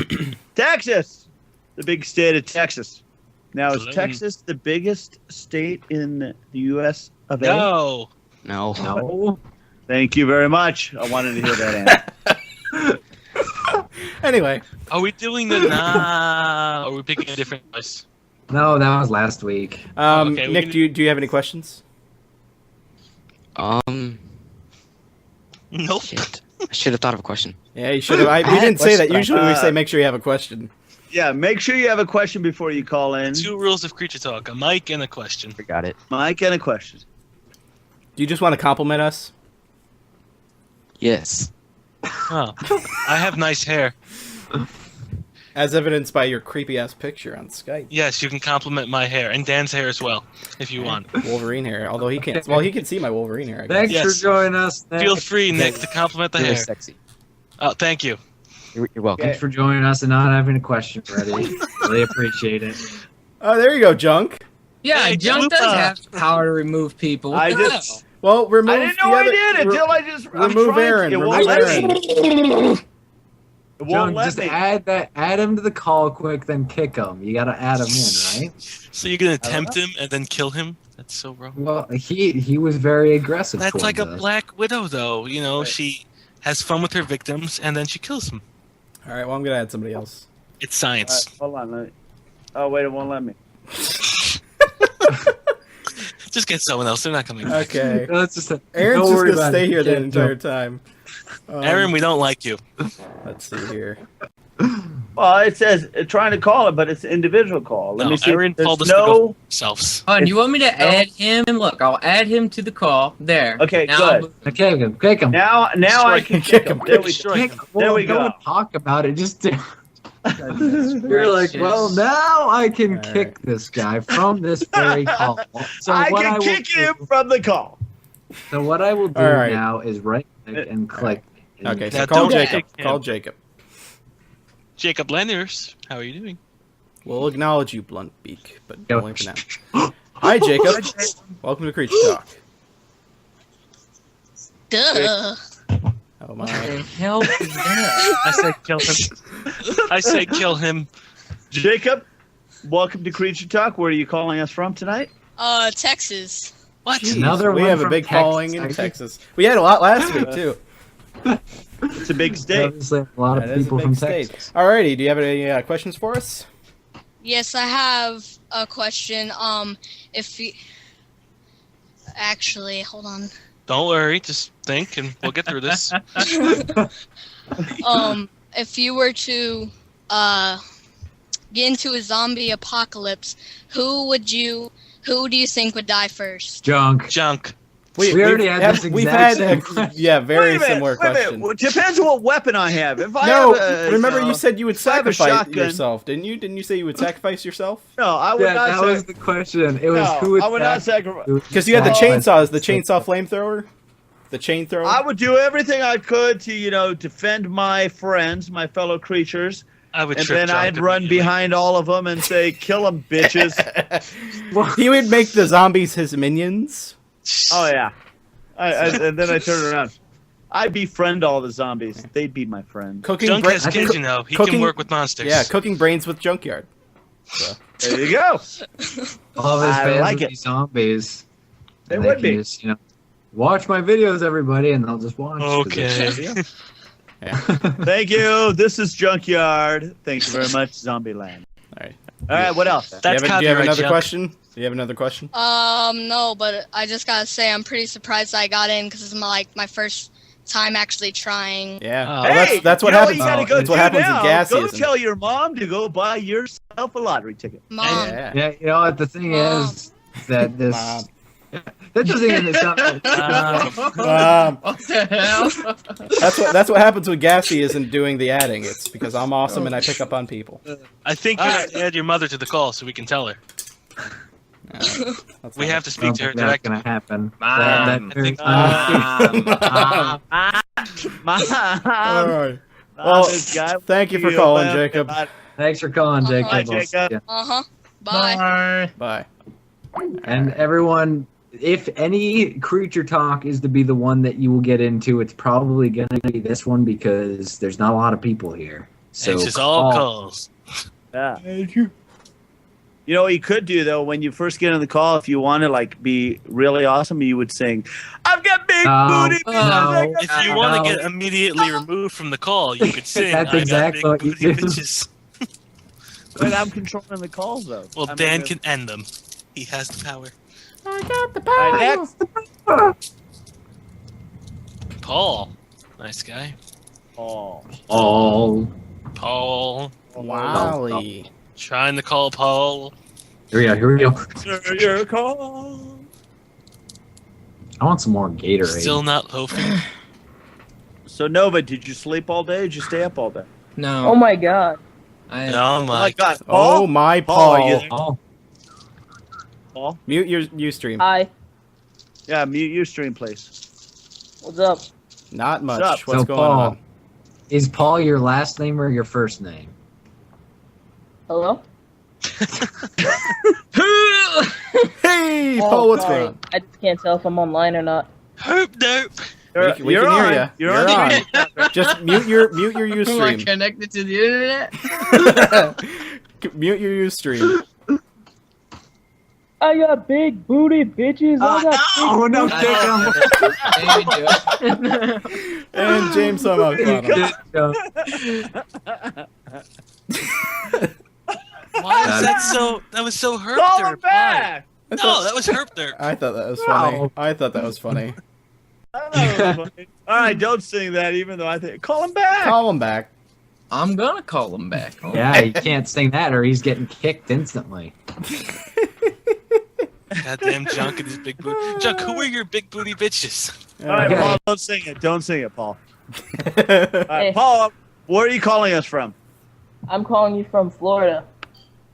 Texas, the big state of Texas. Now, is Hello. Texas the biggest state in the U.S. of A? No. No. No. Thank you very much. I wanted to hear that answer. Anyway, Are we doing the nah? Or are we picking a different place? No, that was last week. Okay, we Nick, can- do you have any questions? Nope. Shit. I should have thought of a question. Yeah, you should have. We had didn't say that. questions, Usually we uh, say make sure you have a question. Yeah, make sure you have a question before you call in. 2 rules of Creature Talk: a mic and a question. Forgot it. Mike, and a question. Do you just want to compliment us? Yes. Oh, I have nice hair. As evidenced by your creepy ass picture on Skype. Yes, you can compliment my hair and Dan's hair as well, if you want. Wolverine hair. Although he can't. Well, he can see my Wolverine hair. I guess. Thanks Yes. for joining us, Nick. Feel free, Nick, to compliment the Really hair. sexy. Oh, thank you. You're welcome. Thanks for joining us and not having a question ready. Really appreciate it. Oh, there you go, Junk. Yeah, Hey, Junk does Chalupa. have the power to remove people. I What the just- hell? Well, remove. I didn't know the I other, did until I just I'm remove trying Aaron, To, it remove won't let Aaron. me. It won't Junk, let just me. add him to the call quick, then kick him. You gotta add him in, right? So you're gonna tempt him and then kill him? That's so wrong. Well, he was very aggressive. That's like a towards us. Black Widow, though. You know, Right. she has fun with her victims and then she kills them. All right. Well, I'm gonna add somebody else. It's All right, science. hold on. Let me. Oh wait, it won't let me. Just get someone else. They're not coming. Okay. Let's just. Aaron's don't just worry gonna about stay it. here the Yeah, entire Junk. time. Aaron, we don't like you. Let's see here. Well, it says trying to call it, but it's an individual call. Let No, me see. Aaron There's told us to no. go themselves. Oh, and you want me to No. add him? Look, I'll add him to the call. There. Okay, Now good. I'll- Kick him. Kick him. Now I can kick him. There we go. Strike Kick him. him. There Well, we go. don't talk about it. Just do. You're like, well, now I can All kick this guy from this very call. So I what can will kick do- him from the call. So what I will do All right. now is right click and click. Okay. So Now, call don't Jacob. kick him. Call Jacob. Jacob Landers, how are you doing? We'll acknowledge you, Blunt Beak, but Yo. only for now. Hi, Jacob. Welcome to Creature Talk. Duh. Oh What the my. hell is that? I said kill him. I say kill him. Jacob, welcome to Creature Talk. Where are you calling us from tonight? Texas. What? Jeez, Another we one have a from big Texas. following in Texas. We had a lot last week too. It's a big state. Obviously, a lot That of is a people big from state. Texas. Alrighty, do you have any questions for us? Yes, I have a question. If you actually, hold on. Don't worry, just think and we'll get through this. If you were to get into a zombie apocalypse, who do you think would die first? Junk. Junk. We already had this We've exact had same question. very similar Wait a question. minute. Depends what weapon I have. If I No, have a, remember you said you would if I have a sacrifice shotgun- yourself, didn't you? Didn't you say you would sacrifice yourself? No, I would Yeah, not. that was the question. It was No, who would I would not sacrifice. Because you had the chainsaws, the chainsaw flamethrower, the chain thrower. I would do everything I could to, defend my friends, my fellow creatures, I would and trip then Junk I'd run immediately. behind all of them and say, "Kill them, bitches!" He would make the zombies his minions. Oh yeah, and then I turn around. I befriend all the zombies. They'd be my friends. Cooking, Junk bra- has kids, you know. He cooking- can work with monsters. yeah, cooking brains with junkyard. So. There you go. All of his I fans like would it. be zombies. They And would can be. Just, watch my videos, everybody, and they'll just watch. 'cause Okay. it's- Thank you. This is Junkyard. Thank you very much, Zombieland. All right. All right, what else? Do you That's have, do you have copyright another Junk. question? Do you have another question? No, but I just gotta say I'm pretty surprised I got in because it's my first time actually trying. Yeah. Oh. Well, that's what you know happens. you gotta go That's what do happens now. in Gassy. Go tell your mom to go buy yourself a lottery ticket. Mom. Yeah. Yeah, you know what the thing is that this Mom. that doesn't even sound. What the hell? That's what happens when Gassy isn't doing the adding. It's because I'm awesome and I pick up on people. I think you have to add your mother to the call so we can tell her. That's We not- have to speak to her That's directly. gonna happen. Mom. I think- Mom. All right. Mom, Well, this guy thank you for will calling, laugh Jacob. about- Thanks for calling, Jacob. Bye, We'll see Jacob. ya. Bye. Bye. And everyone, if any creature talk is to be the one that you will get into, it's probably going to be this one because there's not a lot of people here. So it's just all call. calls. Yeah. You know what you could do though when you first get on the call, if you want to be really awesome, you would sing, "I've got big booty." No. If you want to get immediately removed from the call, you could sing. That's I got exactly big what you booty do. bitches. But I'm controlling the calls though. Well, I'm Dan gonna- can end them. He has the power. All right, next. Paul. Nice guy. Oh. Oh, Paul. Wally. Trying to call Paul. here we go. Sir, your call. I want some more Gatorade. Still not loafing. So Nova, did you sleep all day? Or did you stay up all day? No. Oh my god. I, Oh Oh my my. God. Oh Paul? my Paul, are you Paul. there? Oh, Paul? Mute your Ustream. Hi. Yeah, mute your stream, please. What's up? Not much. What's up? What's So, going Paul. on? is Paul your last name or your first name? Hello? Hey, Paul, what's going on? I just can't tell if I'm online or not. Hope nope. We You're can hear on. ya. You're You're on. on. Just mute your am I Ustream. connected to the internet? Mute your Ustream. I got big booty bitches. No, And James somehow caught him. Why is that so? That was so herp Call derp. him back. Why? No, that was herp derp. I thought that was funny. No. I thought that was funny. I thought it was funny. All right, don't sing that. Even though I think, call him back. Call him back. I'm gonna call him back. Yeah, you can't sing that or he's getting kicked instantly. Goddamn Junk and his big booty. Junk, who are your big booty bitches? All right, Okay. Paul, don't sing it. Don't sing it, Paul. All right, Paul, where are you calling us from? I'm calling you from Florida.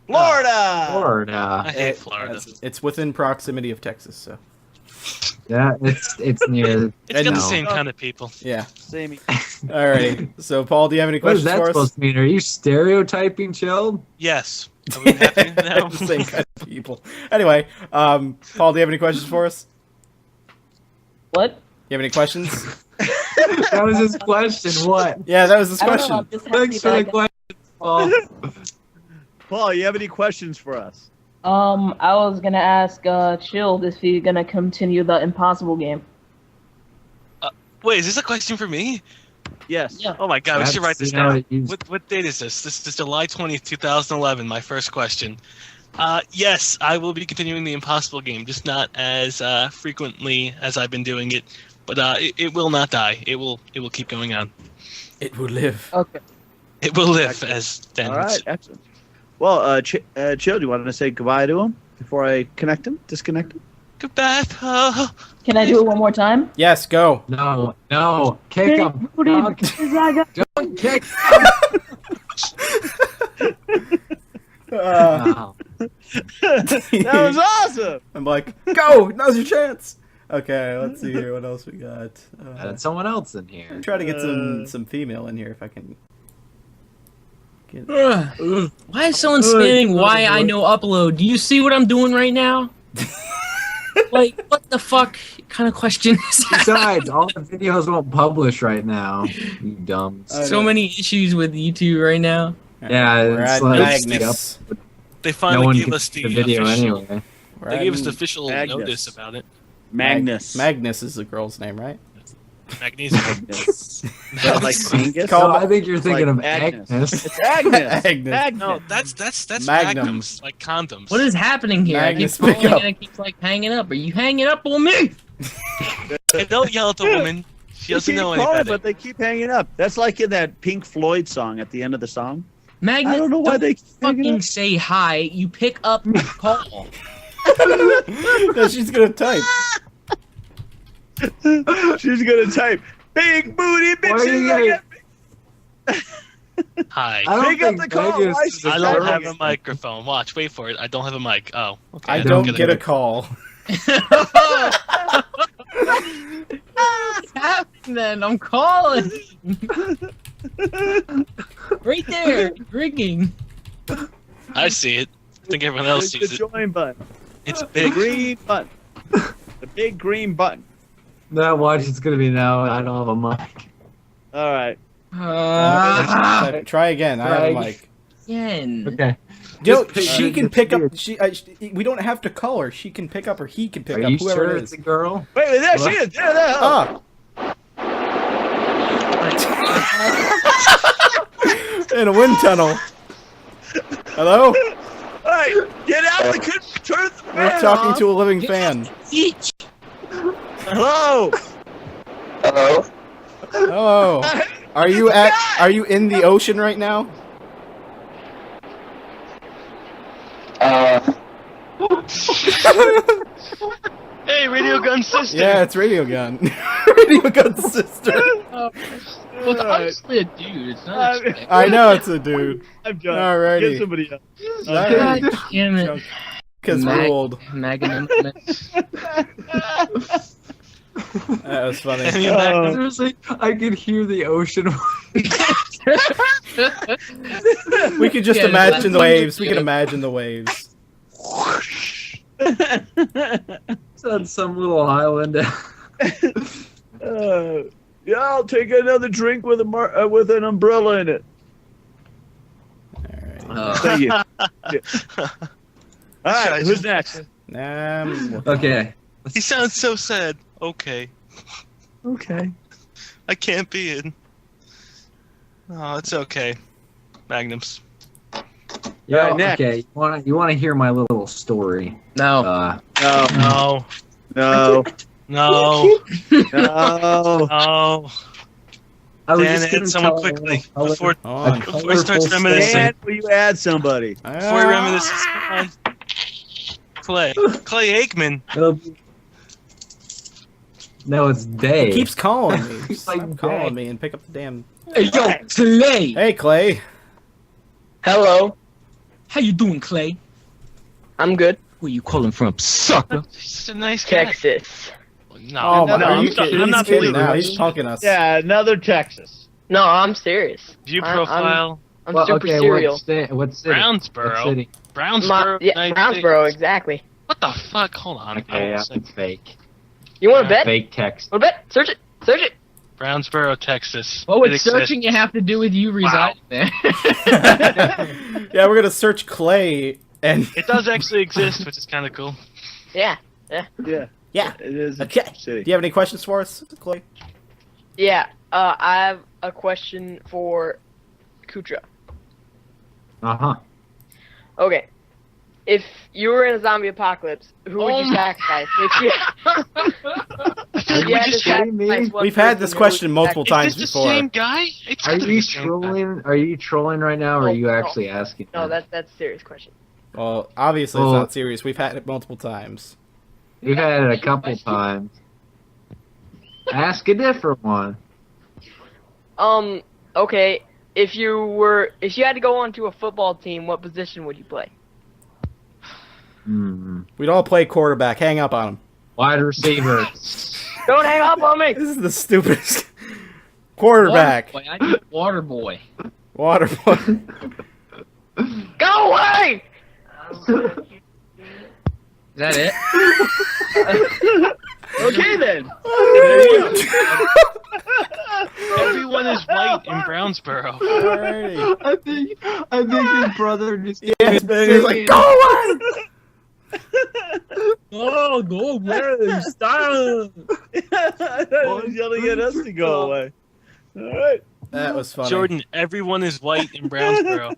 Florida. Florida. I hate Florida. It's within proximity of Texas, so Yeah, it's near. It's got the no. same kind of people. yeah. Same. Alrighty. So, Paul, do you have any What is questions that for us? supposed to mean? Are you stereotyping, Chilled? Yes. Are we happy now? The same kind of people. Anyway, Paul, do you have any questions for us? What? You have any questions? That was his question. What? Yeah, that was his I don't know, question. I'm just happy Thanks for the that question, Paul. Paul, you have any questions for us? I was gonna ask Chilled if he's gonna continue the Impossible game. Wait, is this a question for me? Yes. Yeah. Oh my god, we should write this You know, down. he's- What date is this? This is July 20th, 2011, my first question. Yes, I will be continuing the Impossible game, just not as frequently as I've been doing it. But it will not die. It will keep going on. It will live. Okay. It will live, as Dan All would right, say. excellent. Well, Chill, do you want to say goodbye to him before I disconnect him? Goodbye, Paul. Can I do it one more time? Yes, go. No, kick him. Booty, No, Zaga. don't kick him. Uh, Wow. That was awesome. I'm like, go! Now's your chance. Okay, let's see here. What else we got? Added someone else in here. Try to get some female in here if I can. Get... Why is someone spamming why I know upload? Do you see what I'm doing right now? Like, what the fuck kind of question is that? Besides, all the videos won't publish right now. You dumb. So many issues with YouTube right now. Yeah, We're it's at like Magnus. They no finally one gave can us see the the video official. anyway. We're They at gave us the official Magnus. notice about it. Magnus. Magnus is the girl's name, right? Magnesium. Magnus. Is that like Angus? Call- So I think you're thinking like of Agnes. Agnes. It's Agnes. Agnes. No, that's Magnum. magnums, like condoms. What is happening here? Magnus, I keep pick calling up. and it keeps like hanging up. Are you hanging up on me? Hey, don't yell at the woman. She doesn't know any calling, better. but they keep hanging up. That's like in that Pink Floyd song at the end of the song. Magnus, I don't know why they keep hanging fucking up. say hi. You pick up the call. No, she's gonna type. She's gonna type big booty Why are you bitches. Hi. I don't Pick up think the call, Vegas why is she- I a don't girl. have a microphone. Watch, wait for it. I don't have a mic. Oh, okay. I don't don't get a call. What's happening then? I'm calling. Right there, it's ringing. I see it. I think everyone else It's sees the it. join button. It's The big. green button. The big green button. No, watch, it's gonna be now. I don't have a mic. All right. Try again. I have a mic. Again. Okay. Yo, Just pick- she can just pick weird. up. We don't have to call her. She can pick up, or he can pick Are up. you Whoever sure it it's is. a girl? Wait, there she is. There, there. Ah. In a wind tunnel. Hello? Hey, get out the turn the fan We're talking off. to a living fan. Each. Hello. Hello. Are you in the ocean right now? Hey, radio gun sister. Yeah, it's Radio Gun. Radio Gun sister. Well, it's obviously a dude. It's not a chick. I know it's a dude. I'm done. Alrighty. Get somebody else. God damn it. Because we're old. Magnanimous. That was funny. And you're back. Seriously, I could hear the ocean. We could just Yeah, imagine the that's- waves. We can imagine the waves. It's on some little island. Yeah, I'll take another drink with with an umbrella in it. Alright. Thank you. All right, who's next? Okay. He sounds so sad. Okay. Okay. I can't be in. Oh, it's okay. Magnums. Yeah. Right, next. Okay. You wanna hear my little story? No. No. No. No. No. No. No. I was Dan, just add gonna someone tell a quickly little before On. he starts colorful reminiscing. Dan, will you add somebody? Before he reminisces, come on. Clay Aikman. It'll be- No, it's Dave. He keeps calling me. It's Stop like calling Dave. me and pick up the damn. Hey, yo, Clay. Hey, Clay. Hello, How you doing, Clay? I'm good. Where you calling from, sucker? He's a nice guy. Texas. No, Oh my! no, Are I'm you not- kidding? I'm He's not kidding believing now. this. He's punking us. Yeah, another Texas. No, I'm serious. View I'm- profile. I'm Well, super okay, serial. what city? What Brownsboro. city? Brownsboro. Yeah, United Brownsboro, States. exactly. What the fuck? Hold on. Okay, yeah, Hold on a it's fake. You want to bet? Fake text. Want to bet? Search it. Search it. Brownsboro, Texas. What would It exists. searching you have to do with you residing there? Yeah, we're gonna search Clay and. It does actually exist, which is kind of cool. Yeah. Yeah. Yeah. It is. a Okay. City. Do you have any questions for us, Clay? Yeah. I have a question for Kutra. Uh-huh. Okay. If you were in a zombie apocalypse, who would you sacrifice? If you, if you had to sacrifice one We've had person, this who question would you multiple sacrifice? times before. Same guy? It's Are gotta be you the same guy. trolling? Are you trolling right now, or are you actually asking? No, that? that's a serious question. Well, obviously it's Well- not serious. We've had it multiple times. We've had it a couple times. Ask a different one. Okay. If you had to go onto a football team, what position would you play? We'd all play quarterback. Hang up on him. Wide receiver. Don't hang up on me. This is the stupidest. Quarterback. Water boy. I need water boy. Water boy. Go away. Is that it? Okay then. Everyone is white in Brownsboro. Alrighty. I think his brother just. Yeah, he's like, go away! Oh, go away! Stop! He's yelling at us to go away. All right. That was funny. Jordan, everyone is white in Brownsboro.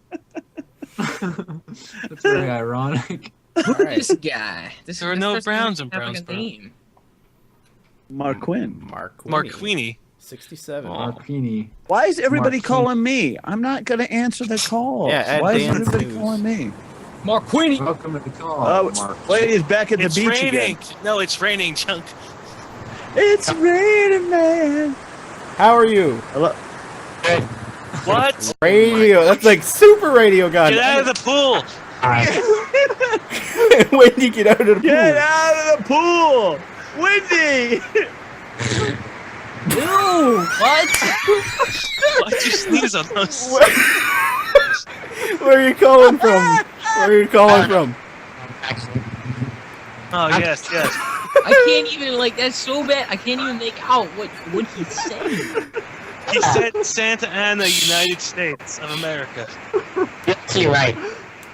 That's very ironic. This guy. There are no Browns in Brownsboro. Name. Mark Quinn. Mark Queenie. 67. Marquini. Why is everybody Mark calling me? I'm not going to answer the call. Yeah, add Why is Dan's everybody news. calling me? Mark Queenie. Welcome to the call, Oh, Mark. Clay is back at the It's beach raining. again. No, it's raining, Chunk. It's raining, man. How are you? Hello. What? Radio. That's like super radio gun. Get out of the pool. When you get out of the pool. Get out of the pool. Windy. Ew, what? Why'd you sneeze on us? Where are you calling from? Where are you calling from? Oh, yes. I can't even, that's so bad. I can't even make out what he's saying. He said Santa Ana, United States of America. Yes, you're right.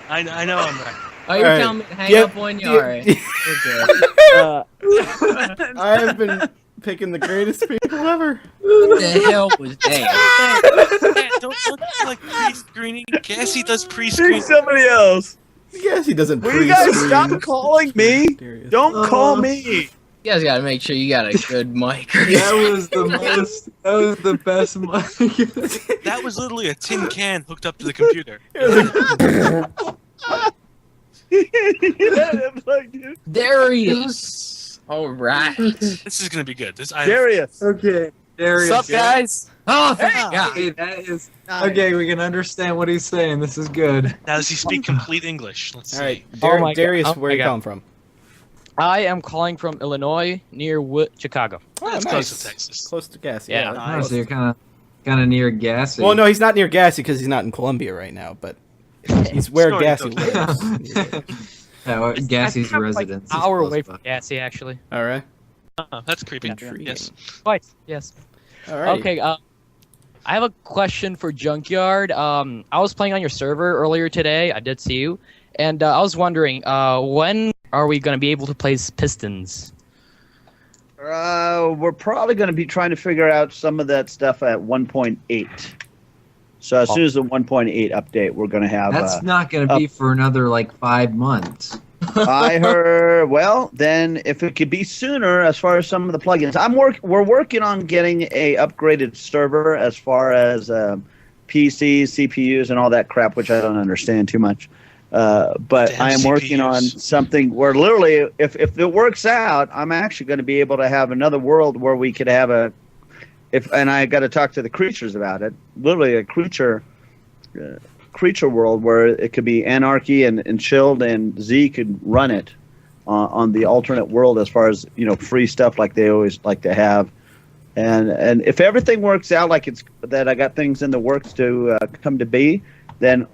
I know I'm right. Oh, you're Alright. telling me to hang Yep, up on you? yep. Alright. Okay. I have been picking the greatest people ever. What the hell was that? Don't do like pre-screening. Gassy does pre-screening. Pick somebody else. Yes, he doesn't. Will you guys pre-screen. stop calling me? Don't call me. You guys gotta make sure you got a good mic. That was the most. That was the best mic. That was literally a tin can hooked up to the computer. Darius. All right. This is gonna be good. Darius. Okay, Darius. What's up, guys? Oh, thank God. Hey, that is okay. We can understand what he's saying. This is good. Now does he speak complete English? Let's see. All right, Oh my Darius, God. Oh where my you God. calling from? I am calling from Illinois, near Chicago. That's nice. close to Texas. Close to Gassy. Yeah. Nice. So you're kind of near Gassy. Well, no, he's not near Gassy because he's not in Columbia right now, but he's where Story Gassy tells. lives. Yeah, well, Gassy's I'm residence. Like is an hour close away by. from Gassy, actually. All right. Oh, that's creepy. Intriguing. Yes. Quite. Yes. All right. Okay. I have a question for Junkyard. I was playing on your server earlier today. I did see you, and I was wondering when are we going to be able to play Pistons? We're probably going to be trying to figure out some of that stuff at 1.8. So as soon as the 1.8 update, we're going to have. That's not going to be for another like 5 months. I heard. Well, then if it could be sooner, as far as some of the plugins, we're working on getting a upgraded server as far as PCs, CPUs, and all that crap, which I don't understand too much. But Damn I am working on CPUs. something where literally, if it works out, I'm actually going to be able to have another world where we could have and I got to talk to the creatures about it. Literally a creature world where it could be Anarchy and Chilled, and Z could run it on the alternate world as far as free stuff like they always like to have. And if everything works out like that, I got things in the works to come to be, then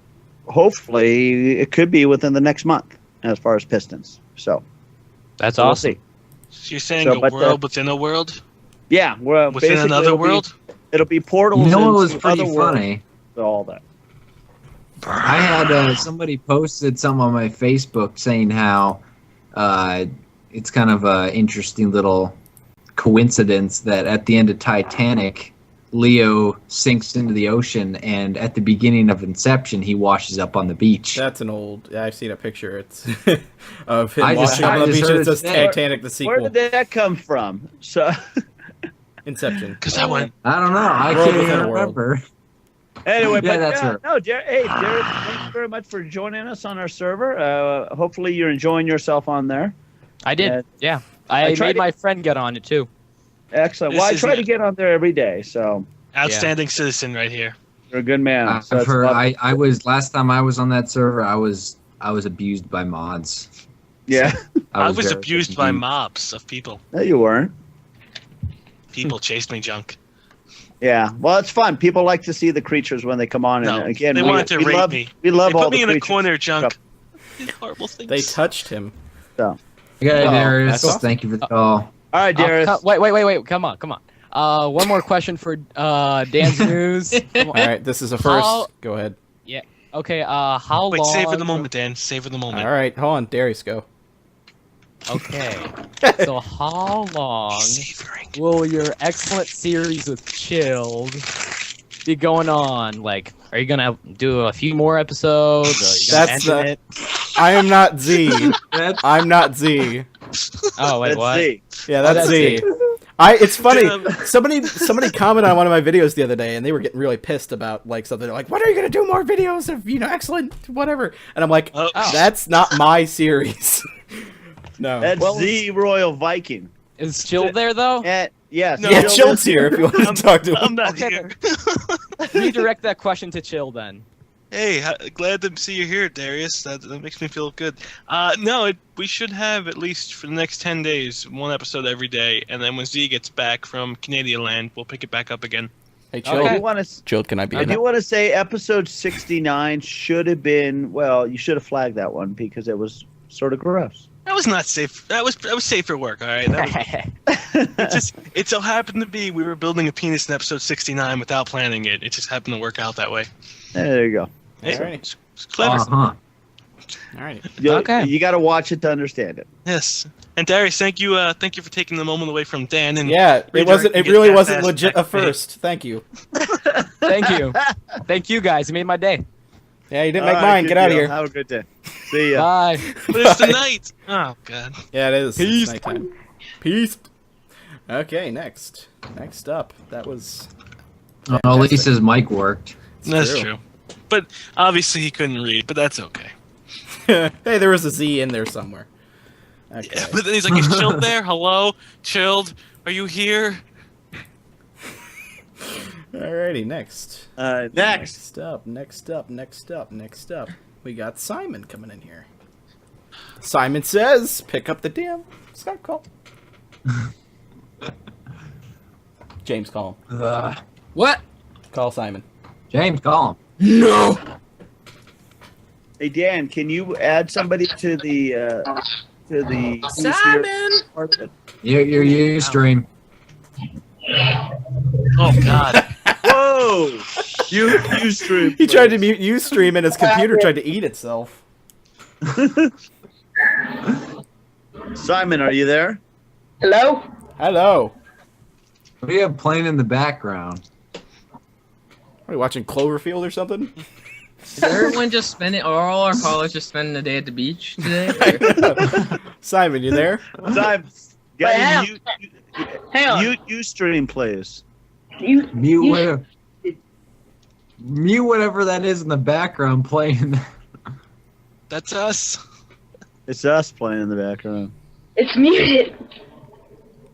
hopefully it could be within the next month as far as Pistons. So That's we'll awesome. see. So you're saying So, a but, world within a world? Yeah, we're Within basically another world? It'll be portals. You know what into was pretty other worlds, funny? all that. I had somebody posted some on my Facebook saying how it's kind of a interesting little coincidence that at the end of Titanic, Leo sinks into the ocean, and at the beginning of Inception, he washes up on the beach. That's an old. Yeah, I've seen a picture. It's of him I just- washing up I on the just beach. heard And it it says today. Titanic, the Where sequel. did that come from? So, Inception. Because I went. I don't know. I World can't within even a world. remember. anyway, Yeah, but that's right. no, Derek, thank you very much for joining us on our server. Hopefully, you're enjoying yourself on there. I did. Uh, Yeah. I I tried made to- my friend get on it too. Excellent. This Well, I is try it. to get on there every day, so Outstanding citizen right here. you're a good man. So I've it's heard, lovely. I was last time I was on that server. I was abused by mods. Yeah, I was very abused by abused. mobs of people. no, you weren't. People chased me junk. Yeah, well, it's fun. People like to see the creatures when they come on. No, and again, they we, wanted to we rape love, me. We love They all put me the in a creatures. corner, junk. Did horrible things. They touched him. So, Okay, Oh, Darius, that's awesome. thank you for the call. all right, Darius. Wait. Come on. One more question for Dan's news. Come All on. right, this is a first. How- Go ahead. Yeah. Okay. How Wait, long? savor the moment, Dan. Savor the moment. All right, hold on, Darius, go. Okay. So how long Savoring. will your excellent series with Chilled be going on? Like, are you gonna do a few more episodes? Or are you gonna That's end the- it? I am not Z. That's I'm not Z. Oh wait, Let's what? see. Yeah, that's that's Z. It's funny. Somebody commented on one of my videos the other day, and they were getting really pissed about like something. They're like, "When are you gonna do more videos of excellent whatever?" And I'm like, Oh. "That's not my series." No. That's Well- the Royal Viking. Is Chilled there though? And yes, No. Yeah, Jill Chilled's is- here if you want to talk to him. I'm not Okay, here. Redirect that question to Chill then. Hey, glad to see you here, Darius. That makes me feel good. We should have at least for the next 10 days, one episode every day, and then when Z gets back from Canadian land, we'll pick it back up again. Hey, If Chilled. you want to, Chilled, can I be in if you it? want to say episode 69 should have been, well, you should have flagged that one because it was sort of gross. That was not safe. That was safe for work. All right. It so happened to be we were building a penis in episode 69 without planning it. It just happened to work out that way. There you go. Hey, Alrighty. it's clever. uh-huh. All right. You got to watch it to understand it. Yes. And Darius, thank you for taking the moment away from Dan. And Yeah, it wasn't. It redirecting really that wasn't fast legit back at to me. first. Thank you. Thank you. Thank you guys. You made my day. Yeah, you didn't All make right, mine. good Get out of deal. here. Have a good day. See ya. Bye. But it's the night. Oh God. Yeah, it is. Peace. It's nighttime. Peace. Okay, next up. That was. Well, at least his mic worked. It's That's true. But obviously he couldn't read. But that's okay. Hey, there was a Z in there somewhere. Okay. Yeah, but then he's like, "Is Chilled there? Hello, Chilled? Are you here?" Alrighty, next. Next. Next up. We got Simon coming in here. Simon says, pick up the damn Skype call. James, call him. What? Call Simon. James, call him. No. Hey Dan, can you add somebody to the Simon. You stream. Oh God. Whoa! You stream. He tried to mute Ustream and his computer tried to eat itself. Simon, are you there? Hello? Hello. What do you have playing in the background? Are you watching Cloverfield or something? Is everyone just spending, or all our callers just spending the day at the beach today? Simon, you there? Simon, Hang on. you stream, please. Mute whatever that is in the background playing. That's us. It's us playing in the background. It's muted.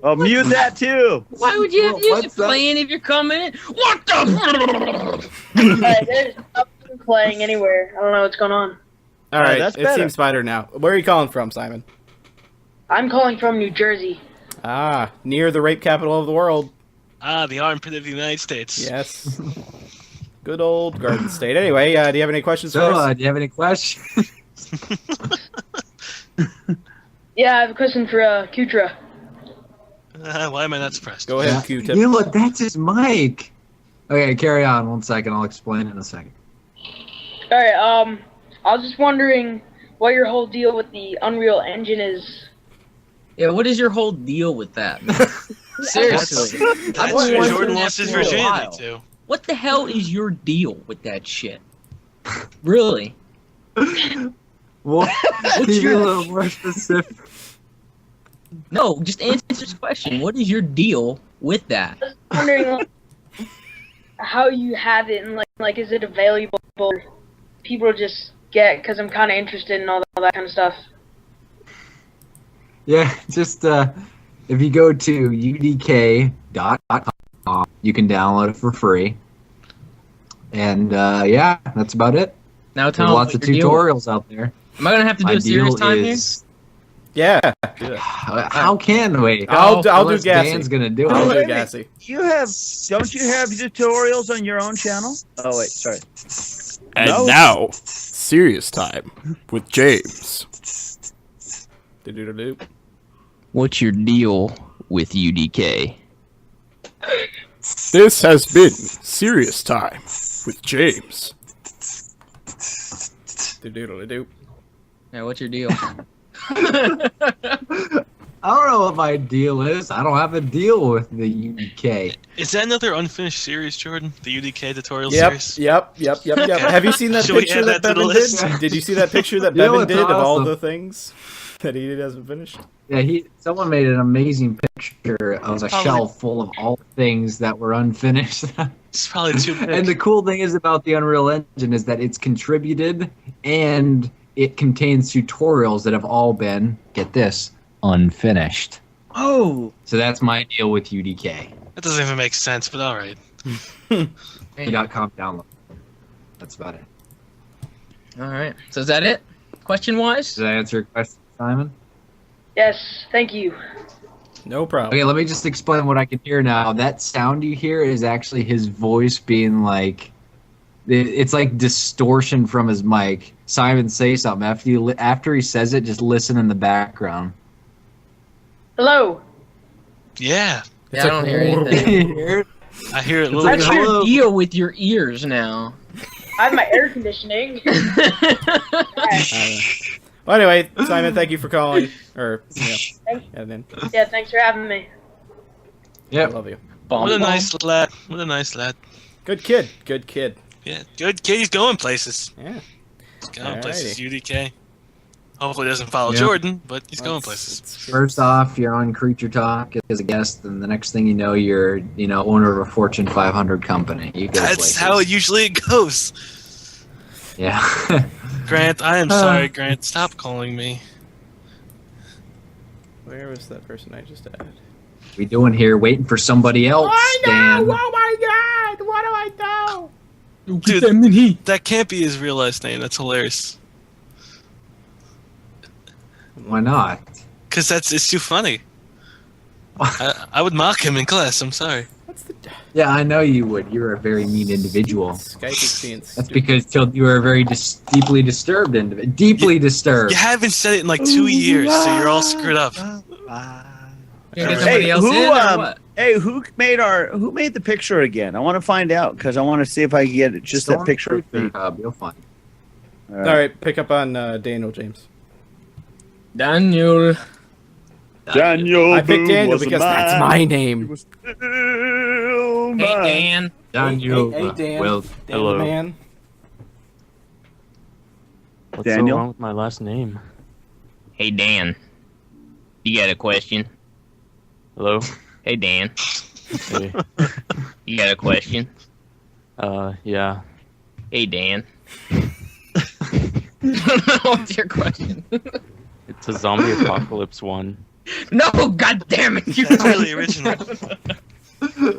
Oh, mute that too. Why would you have What's music that? playing if you're coming in? What the? There's nothing playing anywhere. I don't know what's going on. All right, that's it better. seems better now. Where are you calling from, Simon? I'm calling from New Jersey. Ah, near the rape capital of the world. Ah, the armpit of the United States. Yes. Good old Garden State. Anyway, do you have any questions for So, us? do you have any questions? Yeah, I have a question for Kutra. Why am I not surprised? Go ahead, Q-Tip. You know what? That's his mic. Okay, carry on 1 second. I'll explain in a second. Alright, I was just wondering what your whole deal with the Unreal Engine is. Yeah, what is your whole deal with that, man? Seriously. That's where Jordan lost his virginity to. What the hell is your deal with that shit? Really? What? Be a little more specific. No, just answer this question. What is your deal with that? I was wondering how you have it and like is it available for people to just get? Because I'm kind of interested in all that kind of stuff. Yeah, just if you go to udk.com, you can download it for free. And yeah, that's about it. Now There's tell me lots of tutorials out there. Am I gonna have to do My a serious deal time is- Yeah. How can we? I'll do Unless Gassy. Dan's gonna do I'll it. do Gassy. Don't you have tutorials on your own channel? Oh wait, sorry. And No. now, serious time with James. Do-do-do-do. What's your deal with UDK? This has been serious time with James. Do-do-do-do. Yeah, what's your deal? I don't know what my deal is. I don't have a deal with the UK. Is that another unfinished series, Jordan? The UDK tutorial Yep, series? yep. Okay. Have you seen that Should we picture add that that to the Bevan list? did? Did you see that picture that You know Bevan what's did of all awesome? the things that he hasn't finished? Yeah, someone made an amazing picture of a Probably- shelf full of all things that were unfinished. It's probably too big. And the cool thing is about the Unreal Engine is that it's contributed and it contains tutorials that have all been, get this, unfinished. Oh! So that's my deal with UDK. That doesn't even make sense, but alright. .com download. That's about it. Alright, so is that it? Question-wise? Did I answer your question, Simon? Yes, thank you. No problem. Okay, let me just explain what I can hear now. That sound you hear is actually his voice being like, it's like distortion from his mic. Simon, say something. After he says it, just listen in the background. Hello. Yeah. Yeah, I don't hear anything. I hear it a little What's bit. your deal with your ears now? I have my air conditioning. Well, anyway, Simon, thank you for calling. Or, and then Yeah, thanks for having me. I love you. What a nice lad. What a nice lad. Good kid. Good kid. Yeah, good kid. He's going places. Yeah. He's going Alrighty. places. UDK. Hopefully doesn't follow Yeah. Jordan, but he's going places. First off, you're on Creature Talk as a guest, and the next thing you know, you're owner of a Fortune 500 company. You go That's places. how it usually goes. Yeah. Grant, I am sorry, Grant. Stop calling me. Where was that person I just added? we doing here? Waiting for somebody else. Dan. Oh my god! What do I know? Dude, that can't be his real last name. That's hilarious. Why not? Because it's too funny. I would mock him in class. I'm sorry. Yeah, I know you would. You're a very mean individual. Skype is being That's because you are a very deeply disturbed individual. Deeply disturbed. You haven't said it in like 2 years, so you're all screwed up. Hey, who made the picture again? I want to find out because I want to see if I can get just that picture of me. You'll find. All right, pick up on Daniel James. Daniel. Daniel. I picked Boone Daniel was a because man. that's my name. Hey, Dan. Daniel. Hey, Dan. Well, Dan hello. Man. What's Daniel? so wrong with my last name? Hey, Dan. You got a question? Hello? Hey, Dan. Hey. You got a question? Yeah. Hey, Dan. What's your question? It's a zombie apocalypse one. No, god damn it! You That's really original.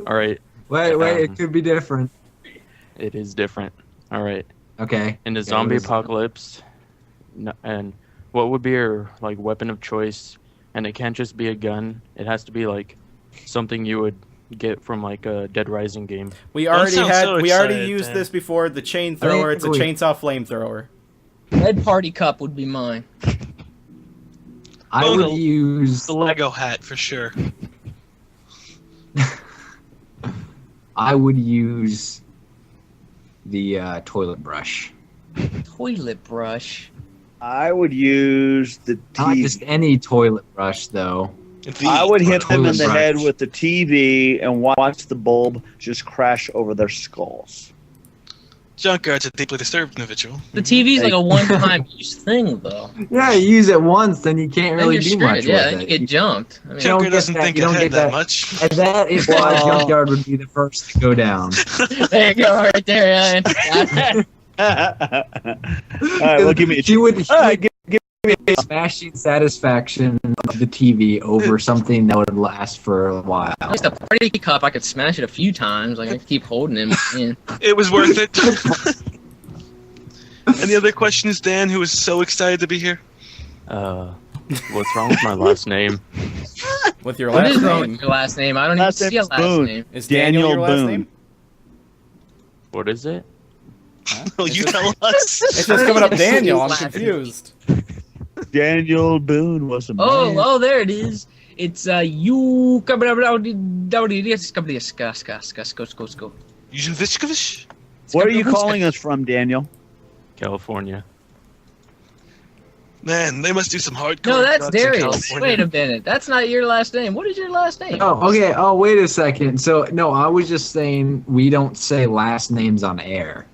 Alright. Wait, it could be different. It is different. Alright. Okay. In the Okay, zombie what is it? apocalypse, and what would be your weapon of choice? And it can't just be a gun. It has to be something you would get from a Dead Rising game. We already excited, used Dan. this before. The chain thrower. It's a chainsaw flamethrower. Red party cup would be mine. I would use. The Lego hat for sure. I would use the toilet brush. Toilet brush. I would use the Not TV. just any toilet brush, though. I would hit them in toilet the brush. head with the TV and watch the bulb just crash over their skulls. Junkyard's a deeply disturbed individual. The TV's like a one-time use thing, though. Yeah, you use it once, then you can't Then really you're do screwed. much Yeah, with then it. you get jumped. I mean, You don't Junkyard get doesn't that- think you don't ahead get that that- much. And that is why Junkyard would be the first to go down. there you go, right there. Yeah. All right, well, give me a She would All right, give me a smashing satisfaction of the TV over something that would last for a while. At least a party cup, I could smash it a few times. Like I could keep holding it. Man. It was worth it. Any other questions, Dan, who is so excited to be here? What's wrong with my last name? With your What last is wrong name? with your last name? I don't Last even see a name's last Boone. name. Is Daniel your last Boone. name? What is it? Oh, you tell us. It's just coming up Daniel. I'm Last name. confused. Daniel Boone was a man. Oh, there it is. It's you. Go. Yuzhvishkovich? Where are you calling us from, Daniel? California. Man, they must do some hardcore. No, that's drugs in Darius. California. Wait a minute. That's not your last name. What is your last name? Oh, okay. Oh, wait a second. So, no, I was just saying we don't say last names on air.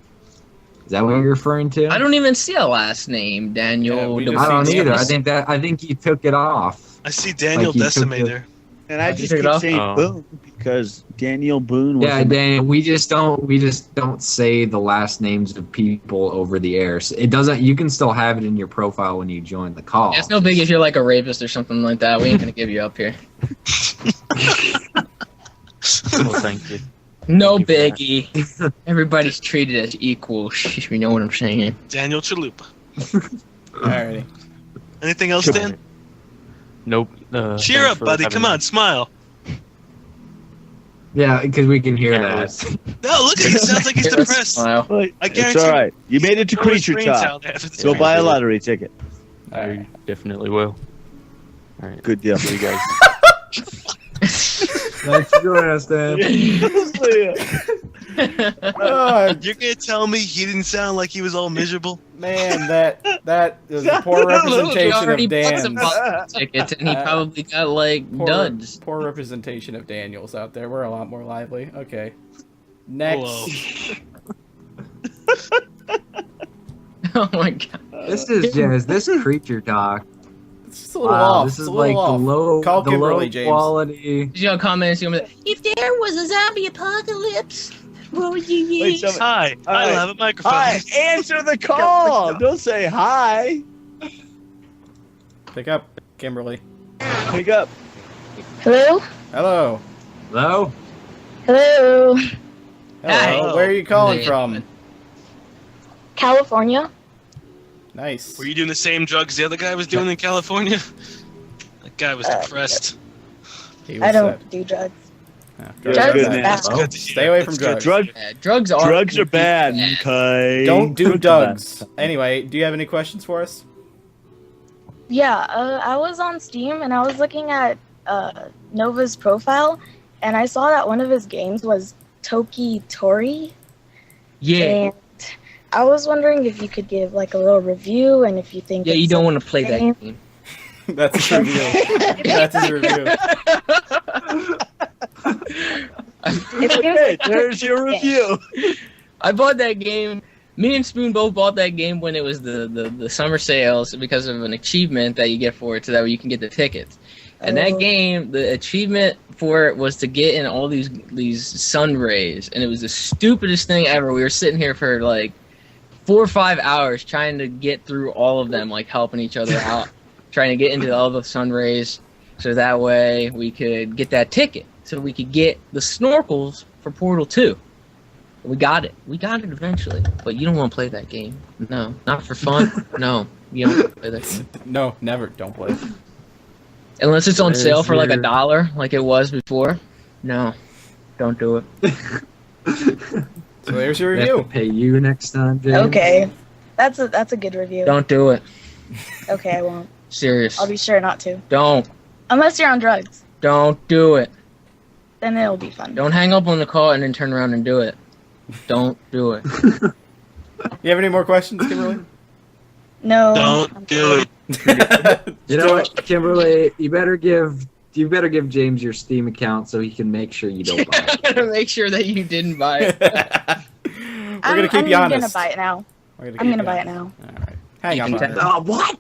Is that what you're referring to? I don't even see a last name, Daniel. Yeah, we just I don't see either. Daniel. I think you took it off. I see Daniel Like you took Decimator. And I You just took it keep off? saying Oh. Boone because Daniel Boone was Yeah, a man. Daniel, we just don't say the last names of people over the air. So it doesn't. You can still have it in your profile when you join the call. It's no big if you're like a rapist or something like that. We ain't gonna give you up here. Well, thank you. No Thank you for that. biggie. Everybody's treated as equal. You know what I'm saying? Daniel Chalupa. Alrighty. Anything else, Dan? Nope. Cheer thanks up, for buddy. having Come me. on, smile. Yeah, because we can hear Yeah, that. No, look at him. He sounds like he's Let's depressed. smile. But I it's guarantee all right. You made it to Blow his Creature brains Talk. out after this Go match. buy a lottery ticket. I definitely will. All right. Good deal. See you guys. Thanks for joining us, Dan. Oh, You're gonna tell me he didn't sound like he was all miserable? man, that is a poor He representation already of bought some Dan's. tickets and he probably got like duds. Poor representation of Daniels out there. We're a lot more lively. Okay. Next. Whoa. Oh my god. This is just this creature talk. It's just a little Wow, off. this It's is a like little the off. low, Call the Kimberly, low James. quality. Did you comment and see him like, if there was a zombie apocalypse, what would you Wait, use? somebody- Hi, All I don't right. have a microphone. Hi, answer the call. Don't say hi. Pick up, Kimberly. Pick up. Hello? Hello. Hello. Hello? Hello. Hey. Where are you calling Hey. from? California? Nice. Were you doing the same drugs the other guy was doing in California? That guy was depressed. He was I don't sad. do drugs. Yeah, You're drugs a are good bad. man. That's Oh. good to hear. Stay away That's from good. drugs. Yeah, drugs are Bad. bad. Okay. Don't do Drugs are bad. drugs. Anyway, do you have any questions for us? Yeah, I was on Steam and I was looking at Nova's profile and I saw that one of his games was Toki Tori. Yeah. And I was wondering if you could give like a little review and if you think Yeah, you it's don't a want to play that game. game. That's his review. That's his review. Okay, there's your review. I bought that game. Me and Spoon both bought that game when it was the summer sales because of an achievement that you get for it, so that way you can get the tickets. And that game, the achievement for it was to get in all these sun rays, and it was the stupidest thing ever. We were sitting here for like 4 or 5 hours trying to get through all of them, like helping each other out, trying to get into all the sun rays, so that way we could get that ticket, so we could get the snorkels for Portal 2. We got it. We got it eventually. But you don't want to play that game. No. Not for fun. No. You don't want to play that game. No, never. Don't play. Unless it's on There's sale for like your- $1, like it was before. No. Don't do it. So there's your We have to review. pay you next time, James. Okay. That's a good review. Don't do it. Okay, I won't. Serious. I'll be sure not to. Don't. Unless you're on drugs. Don't do it. then it'll be fun. Don't hang up on the call and then turn around and do it. Don't do it. You have any more questions, Kimberly? No. Don't do it. You know what, Kimberly? You better give James your Steam account so he can make sure you don't buy it. Make sure that you didn't buy it. We're gonna keep you honest. I'm gonna buy it now. I'm gonna buy it now. All right. Hang on. Oh, what?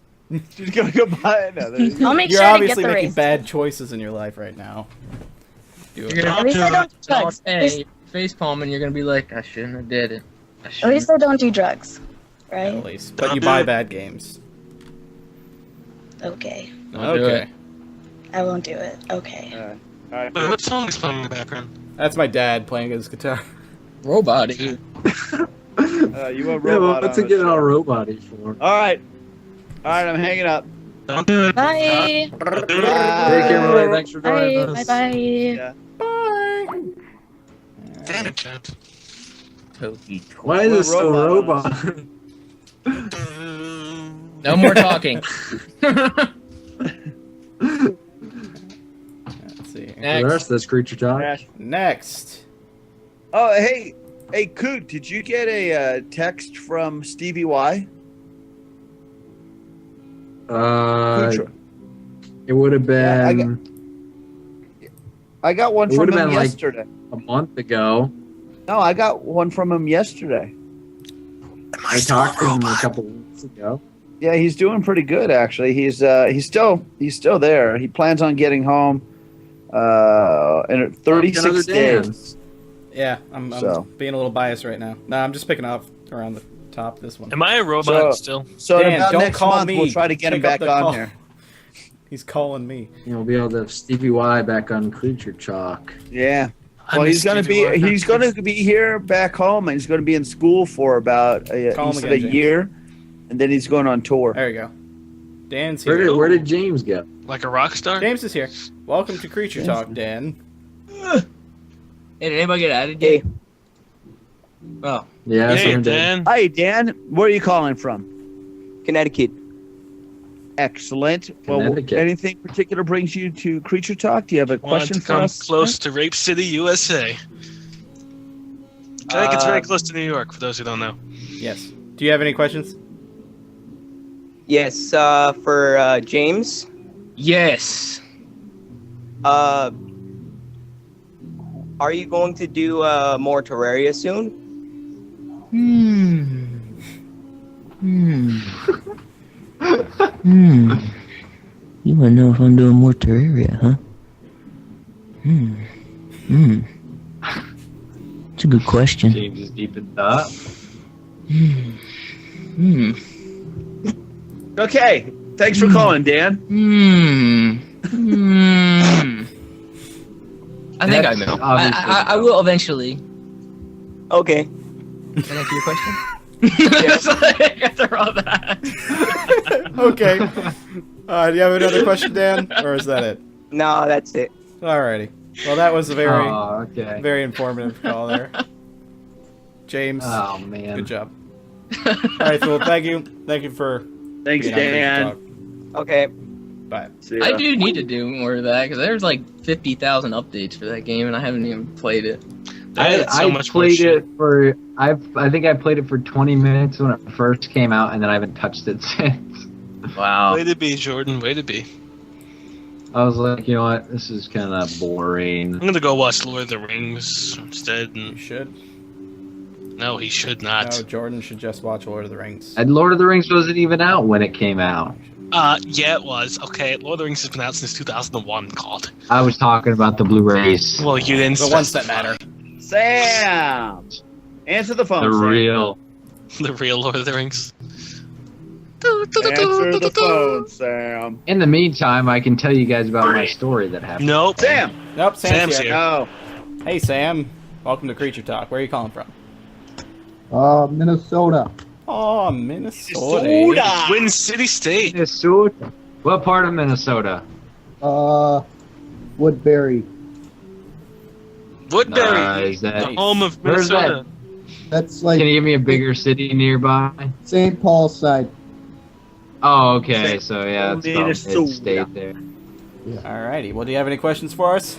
She's gonna go buy it now. I'll make You're sure to obviously get the making race. bad choices in your life right now. Do it. At least I don't do drugs. Hey, face palm and you're gonna be like, I shouldn't have did it. At least I don't do drugs, right? At least, but you buy bad games. Okay. Okay. I won't do it. Okay. All right. What song is playing in the background? That's my dad playing his guitar. Robot. You want robot? Yeah, well, what's it get all robot-y for? All right, I'm hanging up. Don't do it. Bye. Hey, Kimberly, thanks for joining Bye. us. Bye. Yeah. Bye. Damn it, Chad. Why is it so robot? No more talking. Let's see. The rest of this creature talk. Next. Oh, hey, Coot, did you get a text from Stevie Y? It would have been. I got one It from would have him been like yesterday. a month ago. No, I got one from him yesterday. I talked to him a couple weeks ago. Yeah, he's doing pretty good actually. He's still there. He plans on getting home in 36 Another Dan. days. Yeah, I'm being a little biased right now. No, I'm just picking off around the top of this one. Am I a robot still? So Dan, about don't next call month me. we'll try to get him Pick up back the on call. here. He's calling me. You'll be able to have Stevie Y back on Creature Talk. Yeah. I Well, miss he's gonna Stevie be Wonder. here back home, and he's gonna be in school for about a Call him he said again, a James. year, and then he's going on tour. There you go. Dan's here. Where did James go? Like a rock star? James is here. Welcome to Creature Talk, Dan. Hey, did anybody get added yet? Oh. Yeah, Hey, someone did. Dan. Hi, Dan. Where are you calling from? Connecticut. Excellent. Well, Connecticut. anything particular brings you to Creature Talk? Do you have a Want question to for come us? close to Rape City, USA. I think it's very close to New York, for those who don't know. Yes. Do you have any questions? Yes, for James. Yes. Are you going to do more Terraria soon? You wanna know if I'm doing more Terraria, huh? It's a good question. James is deep in thought. Okay. Thanks for calling, Dan. I think I That's know. obviously I will eventually. Okay. Can I answer your question? After all that. Okay. Do you have another question, Dan? Or is that it? No, that's it. Alrighty. Well, that was a very, okay. very informative call there. James, Oh man. good job. Alright, so thank you. Thank you for Thanks, being on Creature Dan. Talk. Okay. Bye. See I ya. do need to do more of that because there's like 50,000 updates for that game and I haven't even played it. They had so I much more played shit. it for I think I played it for 20 minutes when it first came out, and then I haven't touched it since. Wow. Way to be, Jordan. Way to be. I was like, you know what, this is kind of boring. I'm gonna go watch Lord of the Rings instead. You And should. no, he should not. No, Jordan should just watch Lord of the Rings. And Lord of the Rings wasn't even out when it came out. Yeah, it was. Okay, Lord of the Rings has been out since 2001. God. I was talking about the Blu-rays. Well, you didn't. The ones that specify. matter. Sam! Answer the phone, The Sam. real. The real Lord of the Rings. Answer the phone, Sam. In the meantime, I can tell you guys about my story that happened. Nope. Sam! Nope, Sam's, Sam's here. here. No. Hey, Sam. Welcome to Creature Talk. Where are you calling from? Minnesota. Oh, Minnesota. Minnesota. Twin City State. Minnesota? What part of Minnesota? Woodbury. Woodbury. Is that, The home of where's Minnesota. That's can like you give me a bigger city nearby? St. Paul side. Oh, okay. So yeah, it's about Minnesota. mid-state there. Alrighty. Well, do you have any questions for us?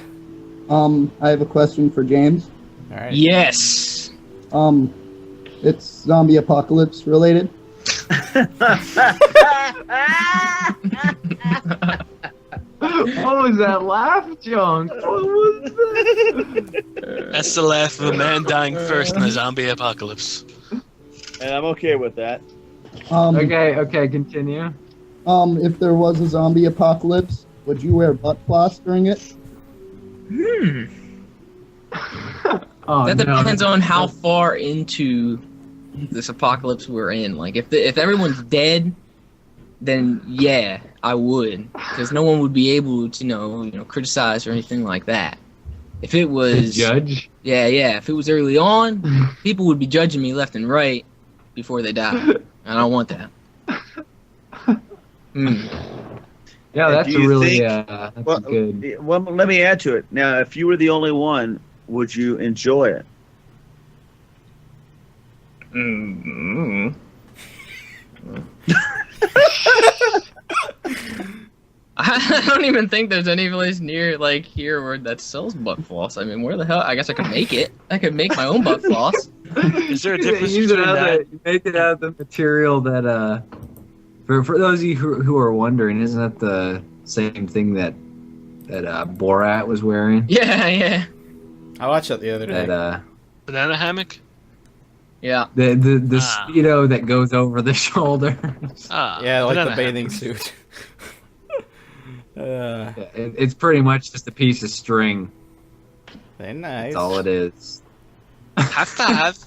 I have a question for James. All right. Yes. It's zombie apocalypse related. What was that laugh, Junk? What was that? That's the laugh of a man dying first in a zombie apocalypse. And I'm okay with that. Okay, continue. If there was a zombie apocalypse, would you wear butt floss during it? Oh, That no. depends on how far into this apocalypse we're in. Like, if everyone's dead, then yeah, I would, because no one would be able to, you know, criticize or anything like that. If it was judge, yeah. If it was early on, people would be judging me left and right before they die. I don't want that. Yeah, that's Do a you really think- that's good. Well, let me add to it. Now, if you were the only one, would you enjoy it? I don't even think there's any place near like here where that sells butt floss. I mean, where the hell? I guess I could make it. I could make my own butt floss. Is there a difference Use it between out that? of you make it out of the material that for those of you who are wondering, isn't that the same thing that Borat was wearing? Yeah. I watched that the other day. That Banana hammock? Yeah. the Speedo that goes over the shoulder. Yeah, like the banana bathing hammock. suit. Yeah, it's pretty much just a piece of string. Very nice. That's all it is. High five.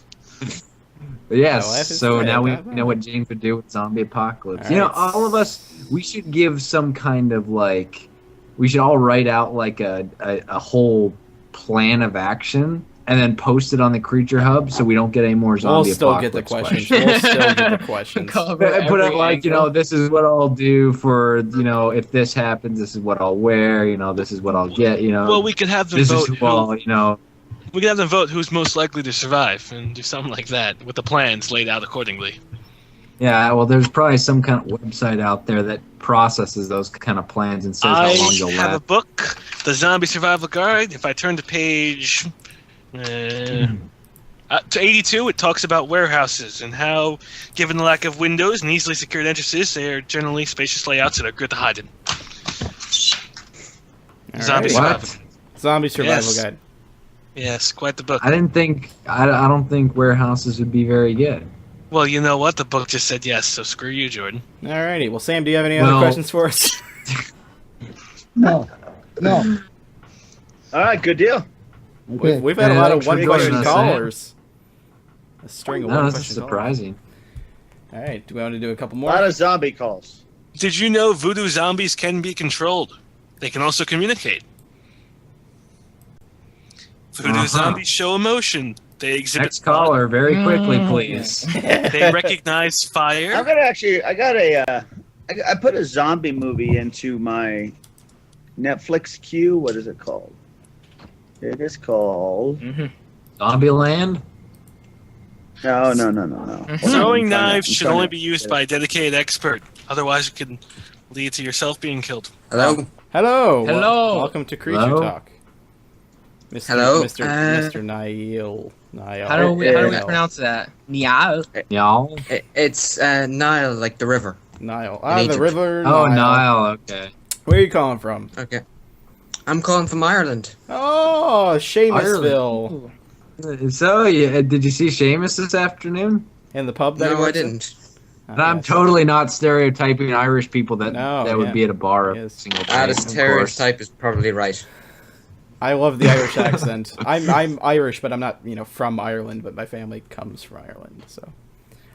But yes, My wife is so dead. now we High five. know what James would do with zombie apocalypse. All You know, right. all of us, we should give some kind of like, we should all write out like a whole plan of action and then post it on the Creature Hub so we don't get any more We'll zombie still get the apocalypse questions. We'll still get the questions. Cover I put it every like, you angle. know, this is what I'll do for, you know, if this happens, this is what I'll wear, you know, this is what I'll get, you know. Well, we could have them this vote. is who I'll, you know. We could have them vote who's most likely to survive and do something like that with the plans laid out accordingly. Yeah, well, there's probably some kind of website out there that processes those kind of plans and says how long you'll I have a last. book, The Zombie Survival Guide. If I turn to page to 82, it talks about warehouses and how, given the lack of windows and easily secured entrances, they are generally spacious layouts that are good to hide in. All Zombie right. Survival. Zombie Survival Yes. Guide. Yes, quite the book. I don't think warehouses would be very good. Well, you know what? The book just said yes, so screw you, Jordan. Alrighty. Well, Sam, do you have any other Well- questions for us? No. All right, good deal. Okay. We've had a lot of thanks for one-question joining us, callers. A string of No, this is one-question surprising. callers. All right. Do we want to do a couple A more? lot of zombie calls. Did you know voodoo zombies can be controlled? They can also communicate. Voodoo zombies show emotion. They exhibit. Next caller, very quickly, please. They recognize fire. I'm gonna actually. I put a zombie movie into my Netflix queue. What is it called? It is called. Zombieland? No. Throwing knives should only be used by a dedicated expert. Otherwise, it can lead to yourself being killed. Hello? Hello. Hello. Welcome to Creature Hello? Talk. Mr. Hello? Mr. Niall. How do we pronounce that? Niall. Y'all? It's Nile, like the river. Nile. In Ah, the Egypt. river. Oh, Nile, okay. Where are you calling from? Okay. I'm calling from Ireland. Oh, Seamusville. So, did you see Seamus this afternoon? In the pub that he No, I works in? didn't. Oh, And I'm yes. totally not stereotyping Irish people that No, that would yeah. be at a bar Yes. every single day. That is of course. stereotype is probably right. I love the Irish accent. I'm Irish, but I'm not, from Ireland, but my family comes from Ireland, so.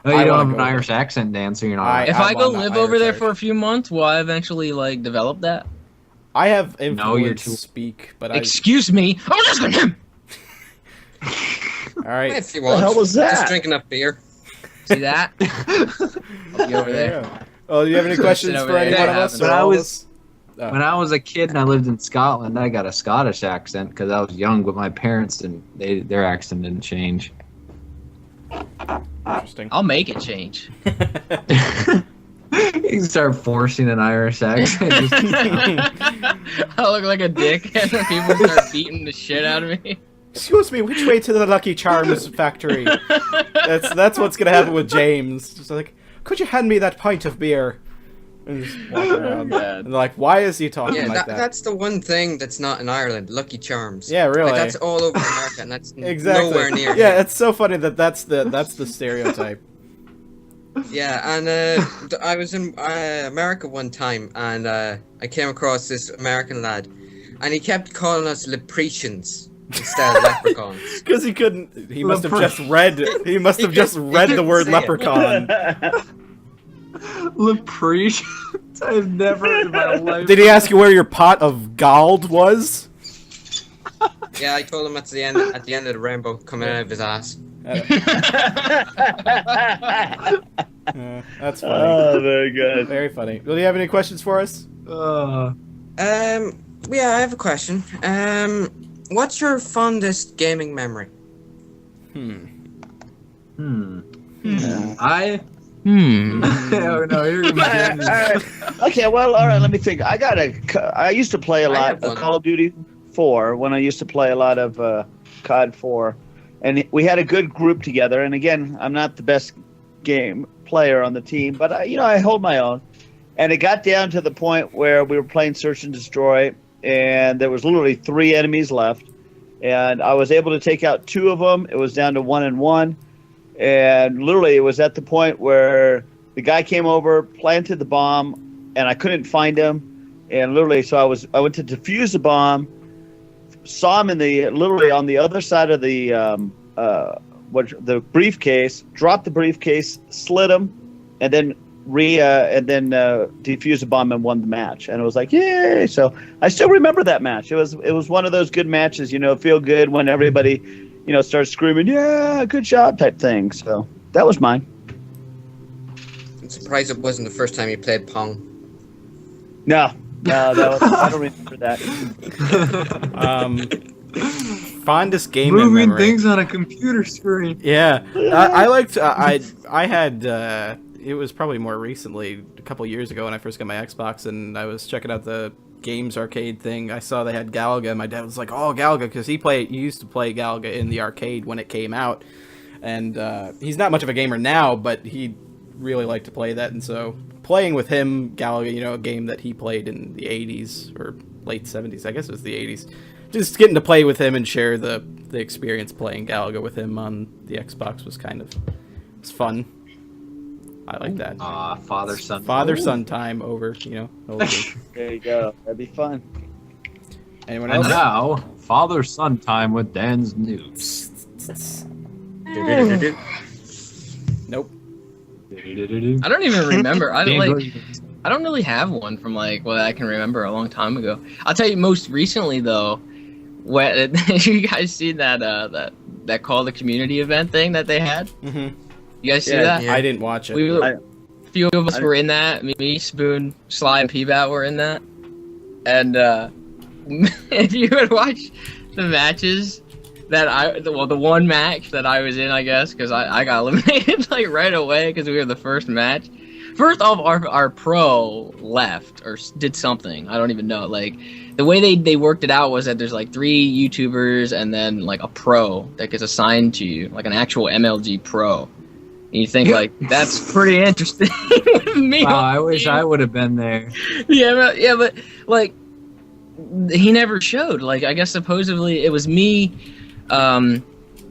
Oh, you I don't wanna have an go Irish there. accent, Dan, so you're not. If I go I'm not live over Irish, there Irish. for a few months, will I eventually develop that? I have No, you're influence too- speak, but Excuse me. I'm just gonna. All right. If you What want. the hell was that? Just drinking up beer. See that? I'll be over there. Oh, do you have any questions Sit over for any there. one of us? When or I all of was- us? Oh. When I was a kid and I lived in Scotland, I got a Scottish accent because I was young, but my parents didn't. Their accent didn't change. Interesting. I'll make it change. You start forcing an Irish accent. Just, I look like a dick, and people start beating the shit out of me. Excuse me, which way to the Lucky Charms factory? That's what's gonna happen with James. Just like, could you hand me that pint of beer? And just walk around. And like, why is he talking Yeah, like that? that's the one thing that's not in Ireland. Lucky Charms. Yeah, really. Like, that's all over America, and that's Exactly. nowhere near. Yeah, here. it's so funny that's the stereotype. Yeah, and I was in America one time, and I came across this American lad, and he kept calling us leprechauns instead of leprechauns. Because he couldn't. He must have just read. He must have just read the word leprechaun. Leprechauns? I've never in my life. Did he ask you where your pot of gald was? Yeah, I told him at the end of the rainbow coming out of his ass. That's funny. Oh, very good. Very funny. Do you have any questions for us? Yeah, I have a question. What's your fondest gaming memory? I. Oh no, you're all right. Okay, well, all right. Let me think. I used to play a lot of Call of Duty 4 when I used to play a lot of COD 4, and we had a good group together. And again, I'm not the best game player on the team, but I hold my own. And it got down to the point where we were playing Search and Destroy, and there was literally 3 enemies left, and I was able to take out 2 of them. It was down to 1-1. And literally, it was at the point where the guy came over, planted the bomb, and I couldn't find him. And literally, so I went to defuse the bomb, saw him literally on the other side of the briefcase, dropped the briefcase, slit him, and then defused the bomb and won the match. And it was like, yay! So I still remember that match. It was one of those good matches. Feel good when everybody starts screaming, yeah, good job type thing. So that was mine. I'm surprised it wasn't the first time you played Pong. No, I don't remember that. Fondest game moving memory. things on a computer screen. Yeah, I liked. I had. It was probably more recently, a couple years ago, when I first got my Xbox, and I was checking out the Games Arcade thing. I saw they had Galaga, and my dad was like, "Oh, Galaga," because he used to play Galaga in the arcade when it came out, and he's not much of a gamer now, but he really liked to play that, and so playing with him, Galaga, a game that he played in the 80s or late 70s, I guess it was the 80s. Just getting to play with him and share the experience playing Galaga with him on the Xbox was it's fun. I like that. Father-son time over, There you go. That'd be fun. Anyone And else? now, father-son time with Dan's news. Nope. I don't even remember. I don't really have one from what I can remember a long time ago. I'll tell you most recently though, when you guys see that Call the Community event thing that they had? Mm-hmm. You guys see that? I didn't watch it. A few of us were in that. Me, Spoon, Sly, and P-Bat were in that. And if you would watch the matches that the one match that I was in, I guess, because I got eliminated right away because we were the first match. First off, our pro left or did something. I don't even know. The way they worked it out was that there's 3 YouTubers and then a pro that gets assigned to you, an actual MLG pro. And you think that's pretty interesting with me. Wow, I wish I would have been there. Yeah, but he never showed. I guess supposedly it was me,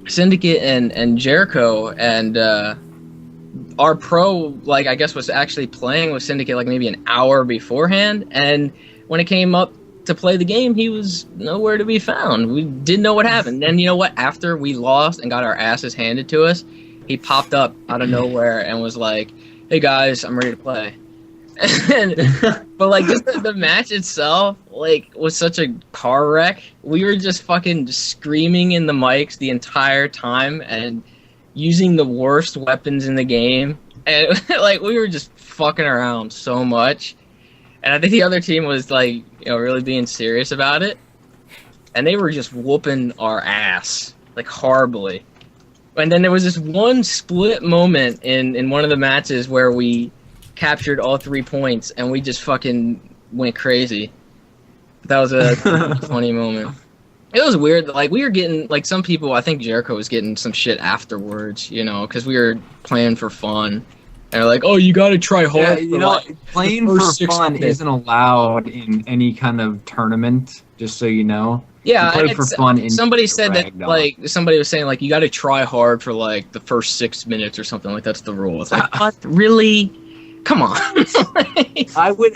Syndicate, and Jericho, and our pro I guess was actually playing with Syndicate maybe an hour beforehand. And when it came up to play the game, he was nowhere to be found. We didn't know what happened. And you know what? After we lost and got our asses handed to us, he popped up out of nowhere and was like, "Hey guys, I'm ready to play." But just the match itself, was such a car wreck. We were just fucking screaming in the mics the entire time and using the worst weapons in the game, and we were just fucking around so much. And I think the other team was really being serious about it, and they were just whooping our ass horribly. And then there was this one split moment in one of the matches where we captured all 3 points, and we just fucking went crazy. That was a funny moment. It was weird. Like, we were getting, like, some people, I think Jericho was getting some shit afterwards, you know, because we were playing for fun. And they're like, oh, you gotta try hard. Yeah, you know, playing for fun isn't allowed in any kind of tournament, just so you know. Yeah, you play for fun. And somebody said that, dragged on. like, somebody was saying, like, you gotta try hard for, like, the first 6 minutes or something. Like, that's the rule. It's like, what? Really? Come on. I would,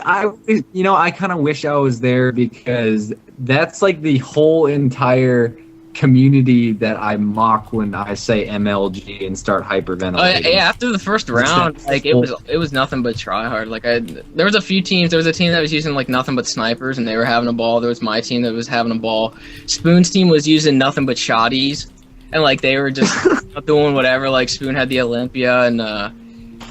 you know, I kind of wish I was there because that's like the whole entire community that I mock when I say MLG and start hyperventilating. Yeah, after the first round, like it was nothing but try hard. Like there was a few teams. There was a team that was using like nothing but snipers, and they were having a ball. There was my team that was having a ball. Spoon's team was using nothing but shotties, and like they were just doing whatever. Like Spoon had the Olympia, and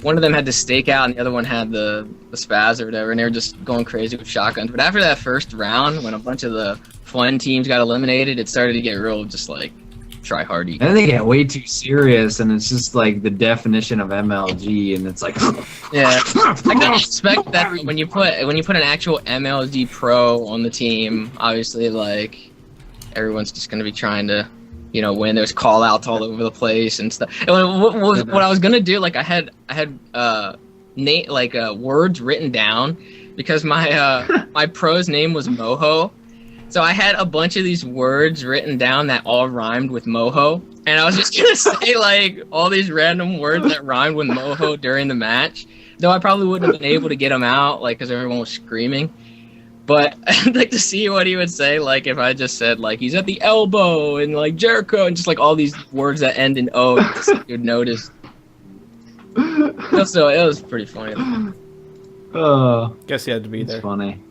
one of them had the stakeout, and the other one had the spaz or whatever, and they were just going crazy with shotguns. But after that first round, when a bunch of the fun teams got eliminated, it started to get real, just like try hardy. And then they get way too serious, and it's just like the definition of MLG, and it's like, yeah. I kind of expect that when you put an actual MLG pro on the team, obviously like everyone's just gonna be trying to, you know, win. There's call outs all over the place and stuff. And what I was gonna do, like I had words written down because my my pro's name was Moho. So I had a bunch of these words written down that all rhymed with Moho, and I was just gonna say like all these random words that rhymed with Moho during the match. Though I probably wouldn't have been able to get them out, like because everyone was screaming. But I'd like to see what he would say, like if I just said like he's at the elbow and like Jericho and just like all these words that end in O, you'd notice. So it was pretty funny. Guess he had to be there. Funny.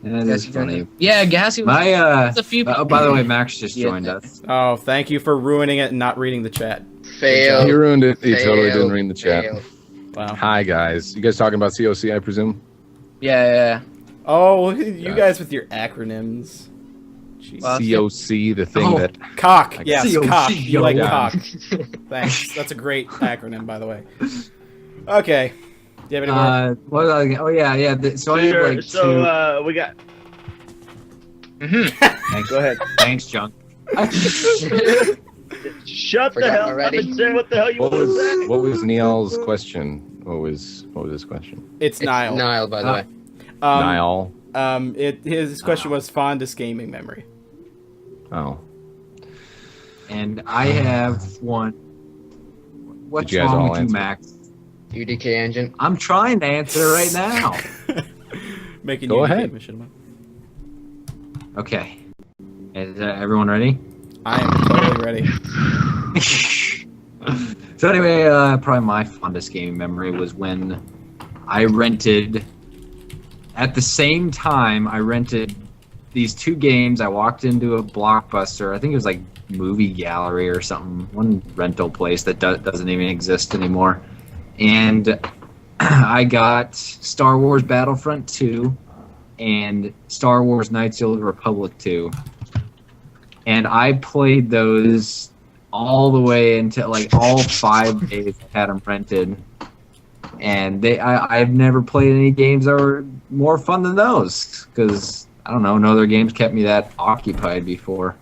Yeah, that is funny. Yeah, Gassy was. My a few oh, by the way, Max just joined us. Oh, thank you for ruining it and not reading the chat. Fail. He ruined it. He totally Fail. didn't read the chat. Fail. Wow. Hi guys. You guys talking about COC, I presume? Yeah. Oh, you guys with your acronyms. Jeez. COC, the thing that cock. Yes, COC, cock. You like yeah. cock. Thanks. That's a great acronym, by the way. Okay. Do you have any more? What was I gonna- oh yeah. So I have like two. We got. Thanks. Go ahead. Thanks, John. Shut the hell up and say what the hell you want to say. what was Niall's question? What was his question? It's Niall. Niall, by the way. Niall. His question was fondest gaming memory. Oh. And I have one. What's you guys wrong all with you, answer? Max? UDK engine. I'm trying to answer right now. Making Go you ahead. Mission. Okay. Is everyone ready? I am totally ready. So anyway, probably my fondest gaming memory was when I rented. At the same time, I rented these two games. I walked into a Blockbuster. I think it was like Movie Gallery or something. One rental place that doesn't even exist anymore. And I got Star Wars Battlefront 2 and Star Wars Knights of the Republic 2. And I played those all the way until like all 5 days I had them rented. And I've never played any games that were more fun than those because I don't know, no other games kept me that occupied before.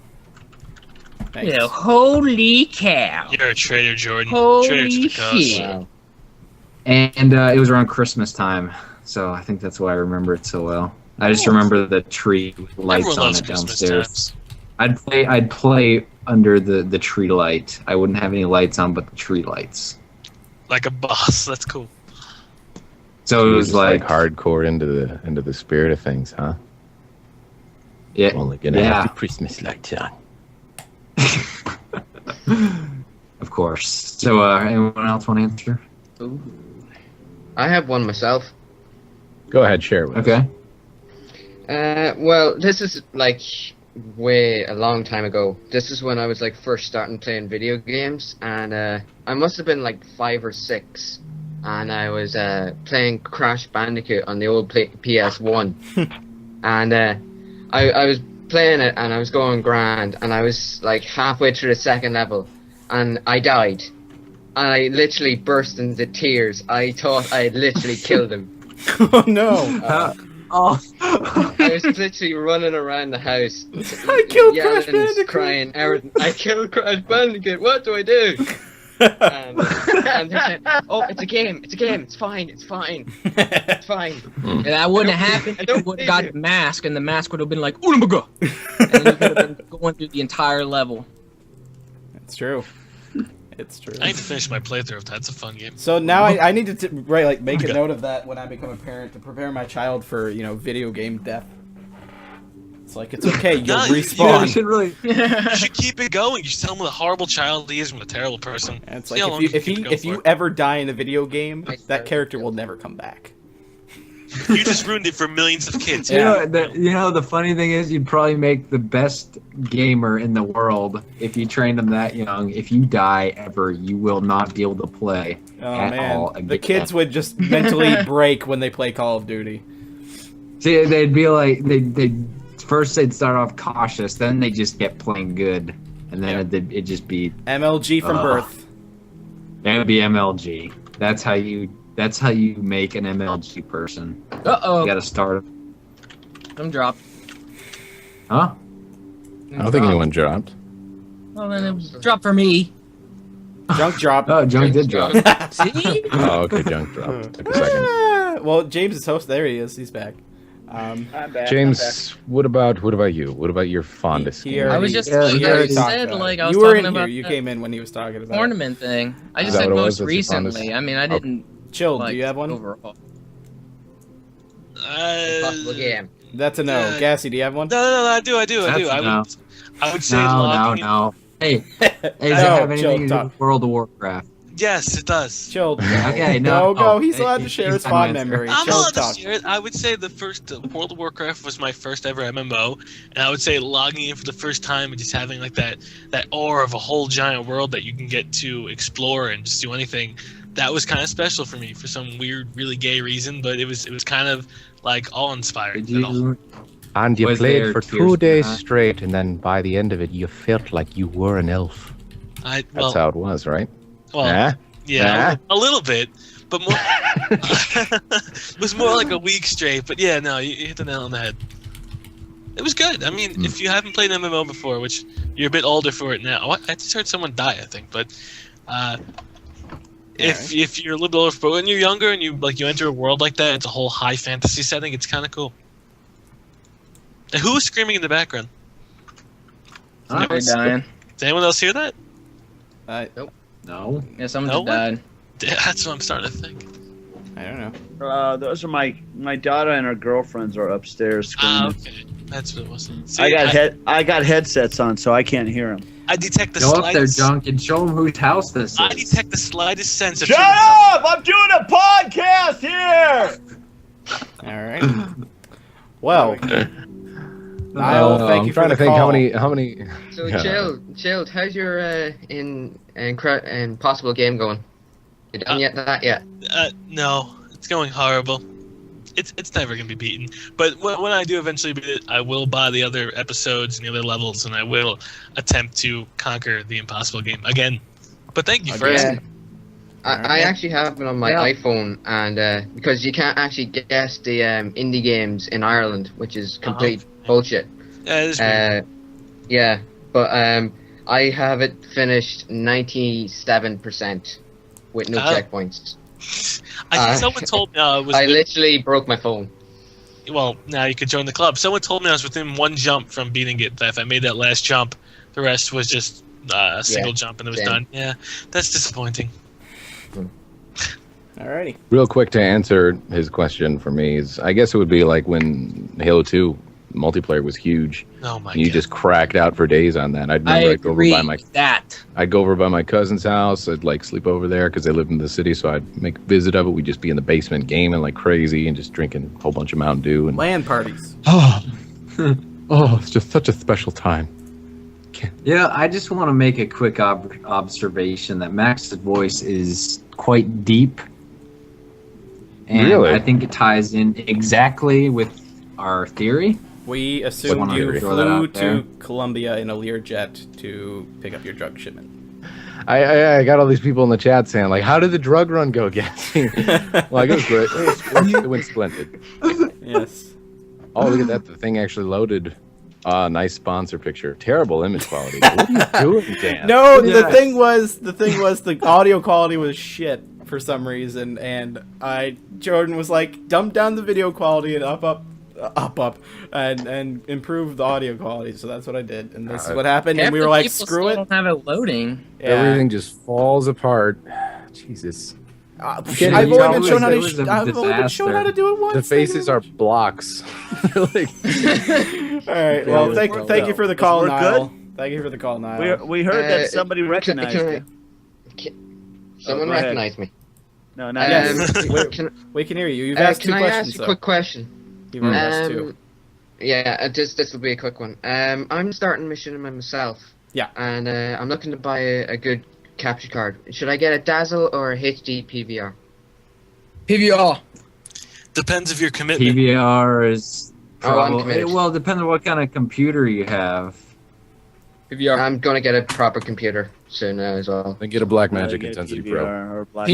Thanks. Yeah, holy cow. You're a traitor, Jordan. Holy Traitor to the cause. shit. Wow. And it was around Christmas time, so I think that's why I remember it so well. I just remember the tree with lights Everyone on loves it Christmas downstairs. times. I'd play under the tree light. I wouldn't have any lights on, but the tree lights. Like a boss. That's cool. So it You're was just, like, hardcore into the spirit of things, huh? yeah, Only gonna yeah, have the Christmas lights on. of course. So anyone else want to answer? Ooh. I have one myself. Go ahead, share it with us. Okay. Well, this is like a long time ago. This is when I was like first starting playing video games, and I must have been like 5 or 6, and I was playing Crash Bandicoot on the old PS1, and I was playing it, and I was going grand, and I was like halfway through the second level, and I died. and I literally burst into tears. I thought I had literally killed him. Oh no! I was literally running around the house. I killed yelling, Crash Bandicoot. crying, everything. I killed Crash Bandicoot. What do I do? And they're saying, "Oh, it's a game. It's a game. It's fine. It's fine. It's fine." And that wouldn't have happened if you would have got the mask, and the mask would have been like, "Oolamaga," and then you could have been going through the entire level. It's true. It's true. I need to finish my playthrough of that. It's a fun game. So now I need to make a note of that when I become a parent to prepare my child for video game death. It's like it's okay, you'll respawn. You should keep it going. You should tell him what a horrible child he is and what a terrible person. And it's like if you ever die in a video game, that character will never come back. You just ruined it for millions of kids. You know, the funny thing is, you'd probably make the best gamer in the world if you trained them that young. If you die ever, you will not be able to play at all again. The kids would just mentally break when they play Call of Duty. See, they'd be like, first they'd start off cautious, then they just get playing good, and then it'd just be MLG from birth. That would be MLG. That's how you make an MLG person. Uh-oh. You gotta start. I'm dropped. Huh? I don't think anyone dropped. Well, then it was dropped for me. Junk dropped. Oh, Junk did drop. See? Oh, okay, Junk dropped. Took a second. Well, James is host. There he is. He's back. I'm back. James, what about you? What about your fondest game? I was just he already I talked said about like it. I was You were talking in about here. You came in when he was talking about tournament thing. I Is just that said what it most was? That's your recently. fondest? I mean, I didn't. Chill. Like, Do you have one? Overall. Impossible game. That's a no. Gassy, do you have one? No, I do. I would say logging in. No. Hey, does it have anything to do with World of Warcraft? Yes, it does. Chill. Okay, no. He's allowed to share his fond memory. I'm Chill allowed to talk. share it. I would say the first World of Warcraft was my first ever MMO, and I would say logging in for the first time and just having like that aura of a whole giant world that you can get to explore and just do anything. That was kind of special for me for some weird, really gay reason, but it was kind of like awe-inspiring. And you Was played there for tears 2 days in that? straight, and then by the end of it, you felt like you were an elf. That's how it was, right? Well, Yeah, a little bit, but more. It was more like a week straight. But yeah, no, you hit the nail on the head. It was good. I mean, if you haven't played MMO before, which you're a bit older for it now, I just heard someone die, I think. But if you're a little bit older, but when you're younger and you enter a world like that, it's a whole high fantasy setting. It's kind of cool. And who was screaming in the background? They're dying. Did anyone else hear that? Nope. No. Yeah, someone No just died. That's what I'm starting to think. I don't know. Those are my daughter and her girlfriends are upstairs screaming. Okay, that's what it was. See, I got headsets on, so I can't hear them. I detect the Go up there, slightest. Junk, and show them whose house this is. I detect the slightest sense of. Shut up! I'm doing a podcast here. All right. Well, Niall, thank I'm you trying for to the think call. how many. So Yeah. chilled. How's your impossible game going? You done that yet? No, it's going horrible. It's never gonna be beaten. But when I do eventually beat it, I will buy the other episodes and the other levels, and I will attempt to conquer the impossible game again. But thank you for asking. I actually have it on my iPhone, and because you can't actually guess the indie games in Ireland, which is complete bullshit. Yeah, it is weird. Yeah, but I have it finished 97% with no checkpoints. Someone told me I was. I literally broke my phone. Well, now you can join the club. Someone told me I was within one jump from beating it. That if I made that last jump, the rest was just a single jump and it was done. Yeah, that's disappointing. Alrighty. Real quick to answer his question for me is, I guess it would be like when Halo 2 multiplayer was huge. Oh my and you just cracked out for days on that. I'd go over by my cousin's house. I'd sleep over there because they lived in the city, so I'd make a visit of it. We'd just be in the basement gaming like crazy and just drinking a whole bunch of Mountain Dew and LAN parties. It's just such a special time. Yeah, I just want to make a quick observation that Max's voice is quite deep. And Really? I think it ties in exactly with our theory. We assumed you Throw that flew out there. to Colombia in a Learjet to pick up your drug shipment. I got all these people in the chat saying like, "How did the drug run go, Gassy?" Like, it was great. It went splendid. Yes. Oh, look at that! The thing actually loaded. Nice sponsor picture. Terrible image quality. What are you doing, Dan? No, the thing was the audio quality was shit for some reason, and Jordan was like, dump down the video quality and up, and improve the audio quality. So that's what I did, and this is what happened. And we were like, screw it. Don't have it loading. Yeah. Everything just falls apart. Jesus. I've only been shown how to do it once. The faces are blocks. Like, all right. Well, thank you for the call, We're Niall. good? Thank you for the call, Niall. We heard that somebody recognized you. Someone go ahead. recognized me. No, not we can hear you. You've asked two can questions. I ask a quick question? You've already asked two. Yeah, this will be a quick one. I'm starting mission myself. Yeah. And I'm looking to buy a good capture card. Should I get a Dazzle or a HD PVR? PVR. Depends if you're commitment. PVR is I'm committed. well, depends on what kind of computer you have. PVR. I'm gonna get a proper computer soon as well. Then get a Blackmagic Intensity Pro. I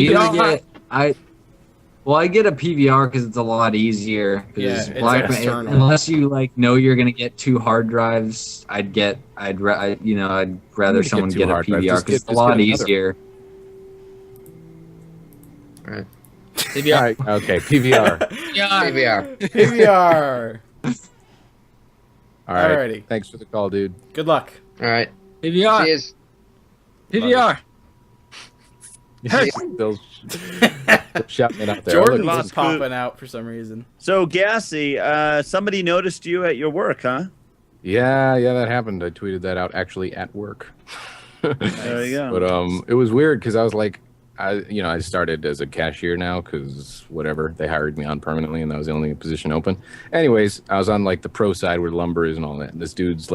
get a PVR because it's a lot easier. Yeah, it's external. Unless you like know you're gonna get 2 hard drives, I'd rather someone get a PVR because it's a lot easier. Right. PVR. All right, okay, PVR. PVR. All right. Alrighty. Thanks for the call, dude. Good luck. All right. PVR. Cheers. PVR. Still shouting it out there. Jordan Look, was popping out for some reason. So, Gassy, somebody noticed you at your work, huh? Yeah, that happened. I tweeted that out actually at work. There you go. But it was weird because I was like, I started as a cashier now because whatever, they hired me on permanently and that was the only position open. Anyways, I was on like the pro side where lumber is and all that. And this kid's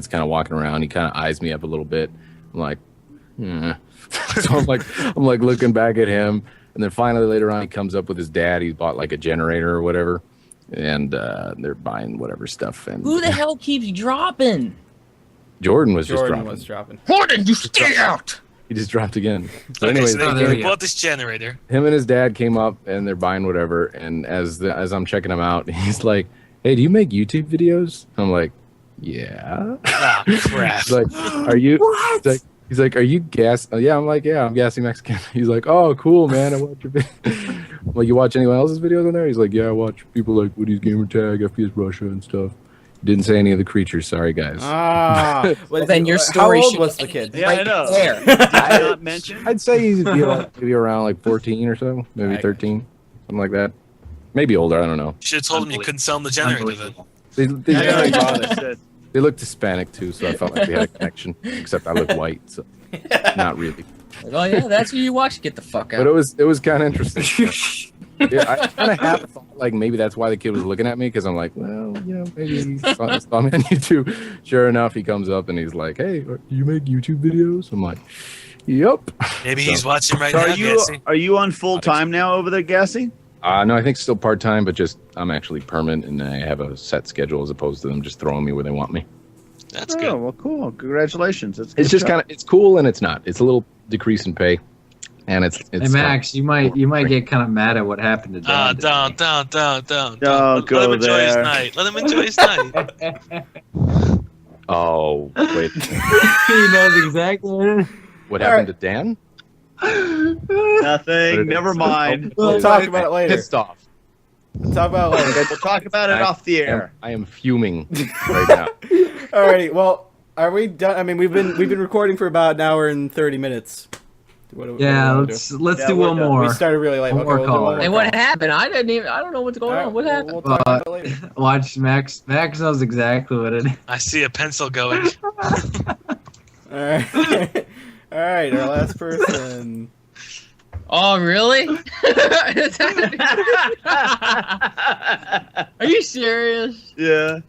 kind of walking around. He kind of eyes me up a little bit. I'm like, So I'm like looking back at him, and then finally later on he comes up with his dad. He bought like a generator or whatever, and they're buying whatever stuff. And Who the hell keeps dropping? Jordan was dropping. Jordan, you stay out. He just dropped again. So Okay, anyways, so they bought this generator. him and his dad came up and they're buying whatever. And as I'm checking him out, he's like, "Hey, do you make YouTube videos?" I'm like, "Yeah." Ah, crap. He's like, "Are you?" What? He's like, "Are you Gas?" Yeah, I'm like, "Yeah, I'm Gassy Mexican." He's like, "Oh, cool, man. I watch your videos." Like, "You watch anyone else's videos on there?" He's like, "Yeah, I watch people like Woody's Gamertag, FPS Russia, and stuff." Didn't say any of the creatures. Sorry, guys. Well, then your story. How old was the kid? Yeah, I know. There. Did I not mention? I'd say he'd be maybe around like 14 or so, maybe 13, something like that. Maybe older. I don't know. You should have told him you couldn't sell him the generator then. They looked Hispanic too, so I felt like we had a connection. Except I look white, so not really. Oh yeah, that's who you watch. Get the fuck out. But it was kind of interesting. Yeah, I kind of half thought like maybe that's why the kid was looking at me, because I'm like, well, maybe he saw me on YouTube. Sure enough, he comes up and he's like, "Hey, do you make YouTube videos?" I'm like, "Yep." Maybe he's watching right So now. are you on full time now over there, Gassy? No, I think still part time, but just I'm actually permanent and I have a set schedule as opposed to them just throwing me where they want me. That's good. Oh, well, cool. Congratulations. It's just kind of it's cool and it's not. It's a little decrease in pay, and it's. Hey Max, you might get kind of mad at what happened to Dad. Don't Don't Let go him enjoy his there. night. Let him enjoy his night. Oh wait, He knows exactly. what happened to Dan? Nothing. Never mind. We'll talk about it later. Pissed off. We'll talk about it later. We'll talk about it off the air. I am fuming right now. Alrighty. Well, are we done? I mean, we've been recording for about an hour and 30 minutes. What do we Let's do one more. We started really late. One more we'll do caller. more Hey, call. what happened? I don't know what's going on. What happened? We'll talk about it later. Watch Max. Max knows exactly what it is. I see a pencil going. All right. All right. Our last person. Oh, really? Are you serious? Yeah.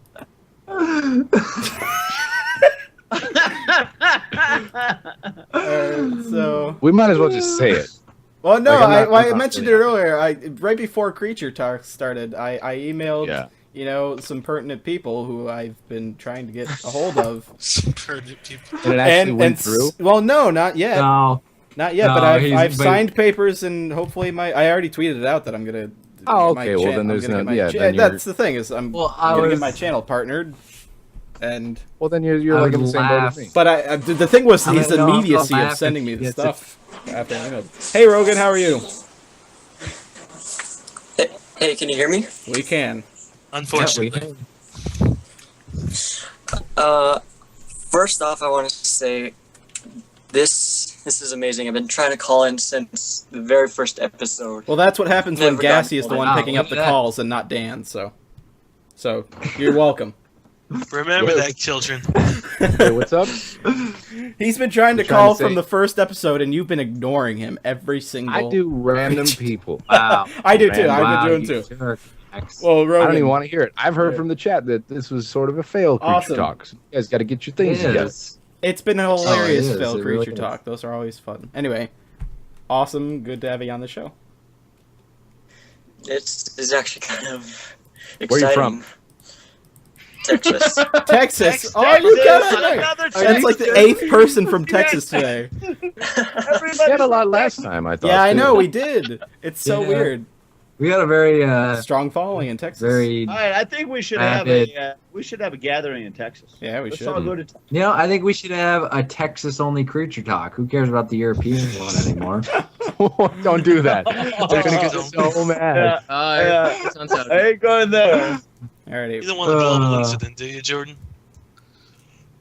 So We might as well just say it. Well, no, Like, I'm not I mentioned it earlier. Right before Creature Talk started, I emailed some pertinent people who I've been trying to get a hold of. Some pertinent people. And it actually went through? Well, no, not yet. No. Not yet, but I've signed papers, and hopefully I already tweeted it out that I'm gonna. Oh, okay. Well, then there's no. That's the thing is I'm gonna get my was- channel partnered, and Well, then you're like in the same boat as me. but the thing was I his mean, no, I'll immediacy of laugh sending if me he the gets stuff. After I know. Hey, Rogan, how are you? Hey, can you hear me? We can. Unfortunately. First off, I want to say this is amazing. I've been trying to call in since the very first episode. Well, that's what happens when Never Gassy is gotten the one called in. picking up the calls and not Dan. So you're welcome. Remember that, children. Hey, what's up? He's been trying to You're trying call to say- from the first episode, and you've been ignoring him every single. I do random people. Wow. I do too. Wow, I've been doing too. Well, Rogan, I don't even want to hear it. I've heard from the chat that this was sort of a fail creature Awesome. talk. So you guys got to get your things It together. is. It's been a hilarious Oh, it is. Phil It really Creature is. Talk. Those are always fun. Anyway, awesome. Good to have you on the show. It's actually kind of exciting. Where are you from? Texas. Texas. Oh, you got it right. That's like the 8th person from Texas today. We had a lot last time, I thought. Yeah, I too. know we did. It's so Yeah. weird. We got a very Strong following in Texas. very. All right, I think we should have a gathering in Texas. Yeah, we Let's should. all go to. I think we should have a Texas-only creature talk. Who cares about the European one anymore? Don't do that. They're gonna get so mad. I ain't going there. Alrighty. You don't want a global incident, do you, Jordan?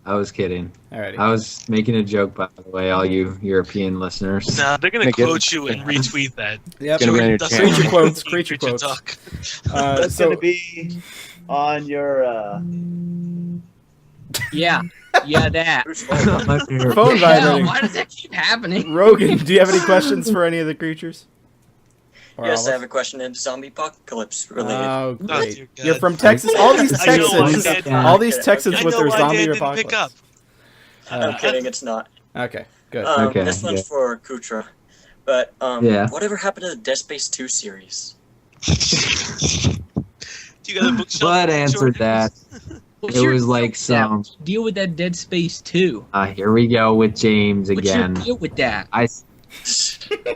I was kidding. Alrighty. I was making a joke, by the way, all you European listeners. Nah, they're gonna Gonna get- quote you and retweet that. Yep. Gonna be on your doesn't channel. Creature want quotes. Creature quotes. talk. That's So going to be on your. Yeah, that. My favorite. phone Hell, vibrating. why does that keep happening? Rogan, do you have any questions for any of the creatures? Or Yes, all I of have a question in zombie apocalypse related. Oh, Oh, great. dear God. You're from Texas. All these I know why Texans, Dad- all these Texans I with know their why zombie Dad didn't apocalypse. pick up. I'm kidding, it's not. Okay, good. Okay, This one's yeah. for Kutra. But Yeah. whatever happened to the Dead Space 2 series? Do you got a bookshelf? Bud answered that. What's It your was like some. deal with that Dead Space 2? Here we go with James What's again. your deal with that?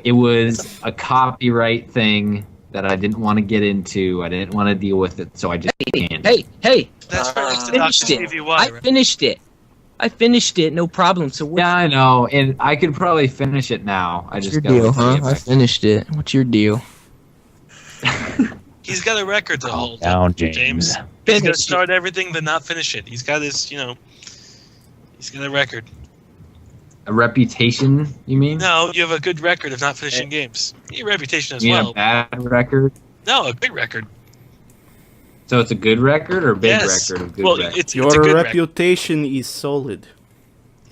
It was a copyright thing that I didn't want to get into. I didn't want to deal with it, so I just can't. Hey, That's for next to finished Dr. it. Stevie I Y, right? finished it, no problem. So what's Yeah, I know, and I could probably finish it now. I just your gotta deal, see huh? if I finished it. What's your deal? He's got a record to hold. Down, James. James. He's gonna Finish start everything, then not finish it. He's got his, he's got a record. A reputation, you mean? No, you have a good record of not finishing games. Your reputation as You mean well. a bad record? No, a good record. So it's a good record or big Yes. record of good Well, record? it's a Your good record. reputation is solid.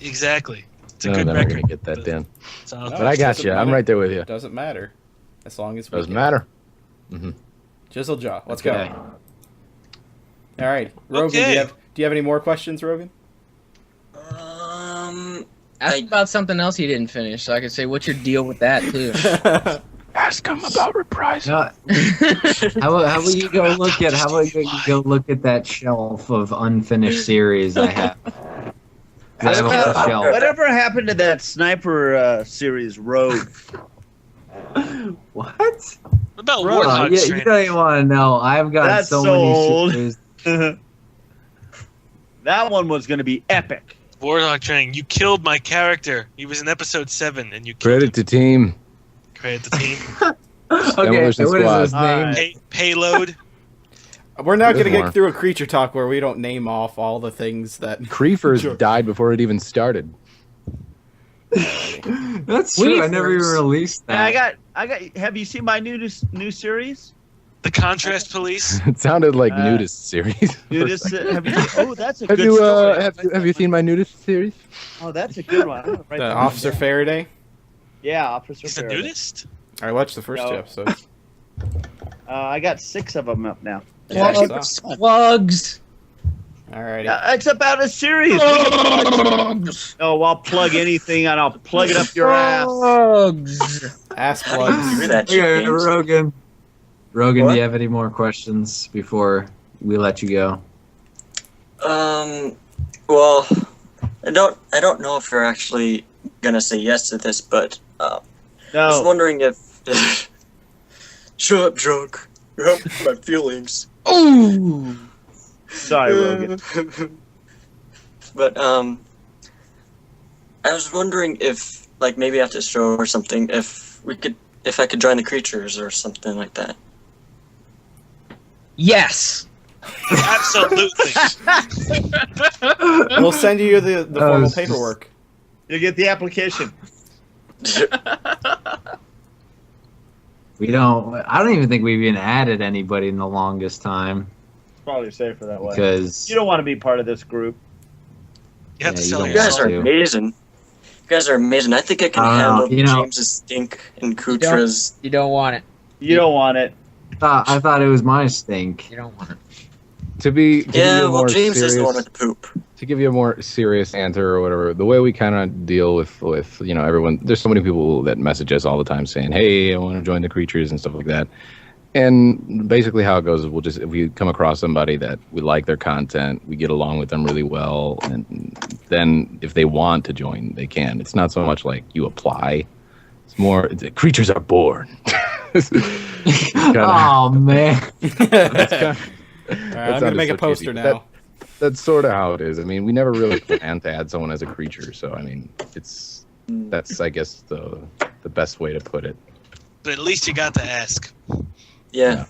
Exactly. It's a No, good then we're record. gonna get that then. So, No, But I it got doesn't you. I'm matter. right there with you. Doesn't matter, as long as we Doesn't get- matter. Mm-hmm. Chisel jaw. Let's Okay. go. All right, Rogan. Okay. Do you have any more questions, Rogan? Ask about something else you didn't finish, so I could say, what's your deal with that too? Ask him about reprisal. No, how about you go look at that shelf of unfinished series I have? I have a whole shelf. Whatever happened to that sniper series, Rogue? What? What about Bro, Warthog you Training? don't even want to know. I've got That's so so many old. series. That one was going to be epic. Warthog Training. You killed my character. He was in episode 7, and you killed Credit to team. Credit the team. Okay, Demolition what is Squad. his name? Alright. Payload. We're not going to Good get one. through a creature talk where we don't name off all the things that. Creefers Sure. died before it even started. That's true. I never even released Yeah, that. I got. Have you seen my new series? The Contrast Police. It sounded like nudist series. Nudist. Have you? Oh, that's a Have good you story. have you seen my nudist series? Oh, that's a good one. I'm gonna write The that Officer down. Faraday. Yeah, Officer. He's a Faraday. nudist? I watched the first No. two episodes. I got 6 of them up now. Yeah, Plugs. Plugs. Alrighty. It's about a series. Oh, I'll plug anything and I'll plug it up your ass. Plugs. Ass How do you plugs. do that, Okay, James? Rogan. Rogan, What? do you have any more questions before we let you go? Well, I don't know if you're actually gonna say yes to this, but I was wondering if. Shut up, drunk. You're hurting my feelings. Ooh. Sorry, Rogan. But I was wondering if, like, maybe after the show or something, if I could join the creatures or something like that. Yes. Absolutely. We'll send you the formal paperwork. You get the application. I don't even think we've even added anybody in the longest time. It's probably safer that way. Because you don't want to be part of this group. You guys are amazing. You guys are amazing. I think I can handle James's stink and Kutra's. You don't want it. You don't want it. I thought it was my stink. You don't want it. To be James is the one with the poop. To give you a more serious answer or whatever, the way we kind of deal with everyone, there's so many people that message us all the time saying, "Hey, I want to join the creatures" and stuff like that. And basically, how it goes is if we come across somebody that we like their content, we get along with them really well, and then if they want to join, they can. It's not so much like you apply; it's more creatures are born. Oh man. I'm gonna make a poster now. That's sort of how it is. I mean, we never really plan to add someone as a creature, so I mean, that's I guess the best way to put it. But at least you got to ask. Yeah.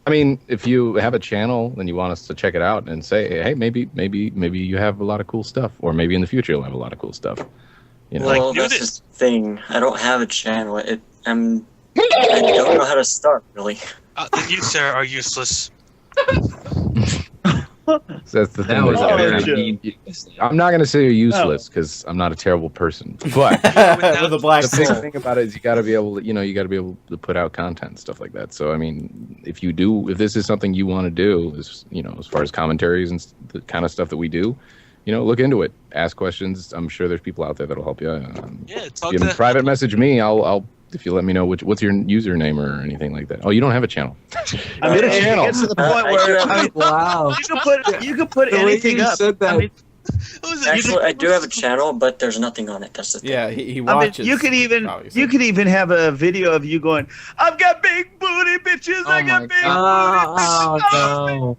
I mean, if you have a channel and you want us to check it out and say, hey, maybe you have a lot of cool stuff, or maybe in the future you'll have a lot of cool stuff. You know? Well, that's the thing. I don't have a channel. I don't know how to start, really. You, sir, are useless. That's the thing. I'm not going to say you're useless because I'm not a terrible person. But with a black the big soul. thing about it is you got to be able to, put out content and stuff like that. So I mean, if this is something you want to do, as far as commentaries and the kind of stuff that we do, look into it. Ask questions. I'm sure there's people out there that'll help you. You can private message me. I'll if you let me know what's your username or anything like that. Oh, you don't have a channel. I mean, it gets to the point where wow, you can put anything up. Actually, I do have a channel, but there's nothing on it. That's the thing. Yeah, he watches. I mean, you could even have a video of you going, "I've got big booty bitches. I got big booty bitches." Oh, no.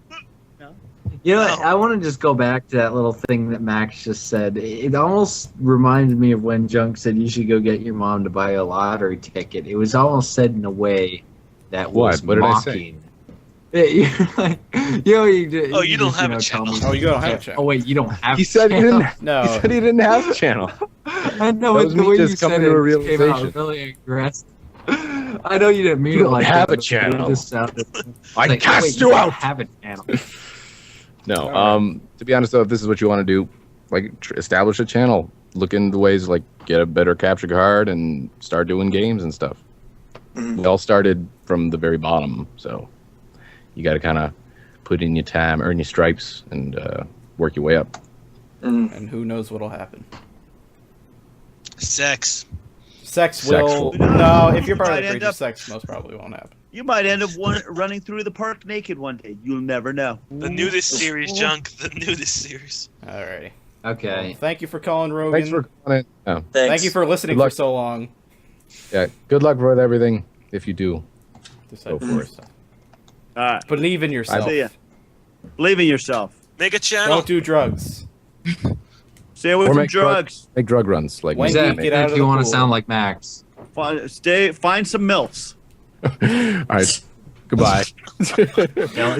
You know, I want to just go back to that little thing that Max just said. It almost reminded me of when Junk said you should go get your mom to buy a lottery ticket. It was almost said in a way that was mocking. You're like, you don't have a channel. Oh, you don't have a channel. Oh, wait, you don't have He said he didn't. No. He said he didn't have a channel. I know, That but was the me way you just said coming it to a came realization. out really aggressive. I know you didn't mean You it don't like have that, a but channel. It just sounded I like, cast wait, you don't out. have a channel. No, to be honest though, if this is what you want to do, like establish a channel, look into ways like get a better capture card and start doing games and stuff. We all started from the very bottom, so you got to kind of put in your time, earn your stripes, and work your way up. And who knows what'll happen? Sex will. will- No, if you're part might of the end creature, up- sex most probably won't happen. You might end up running through the park naked one day. You'll never know. The nudist series, Junk. The nudist series. Alrighty. Okay. Well, thank you for calling, Rogan. Thanks for calling in. Oh. Thank you for listening Good luck. for so long. Yeah, good luck with everything. If you do, Decide go for it. All right. Believe in yourself. See ya. Believe in yourself. Make a channel. Don't do drugs. Stay away Or from make drugs. Make drug runs like When me. you Exactly. get out If of you the want to pool. sound like Max. Find some milfs. All right. Goodbye.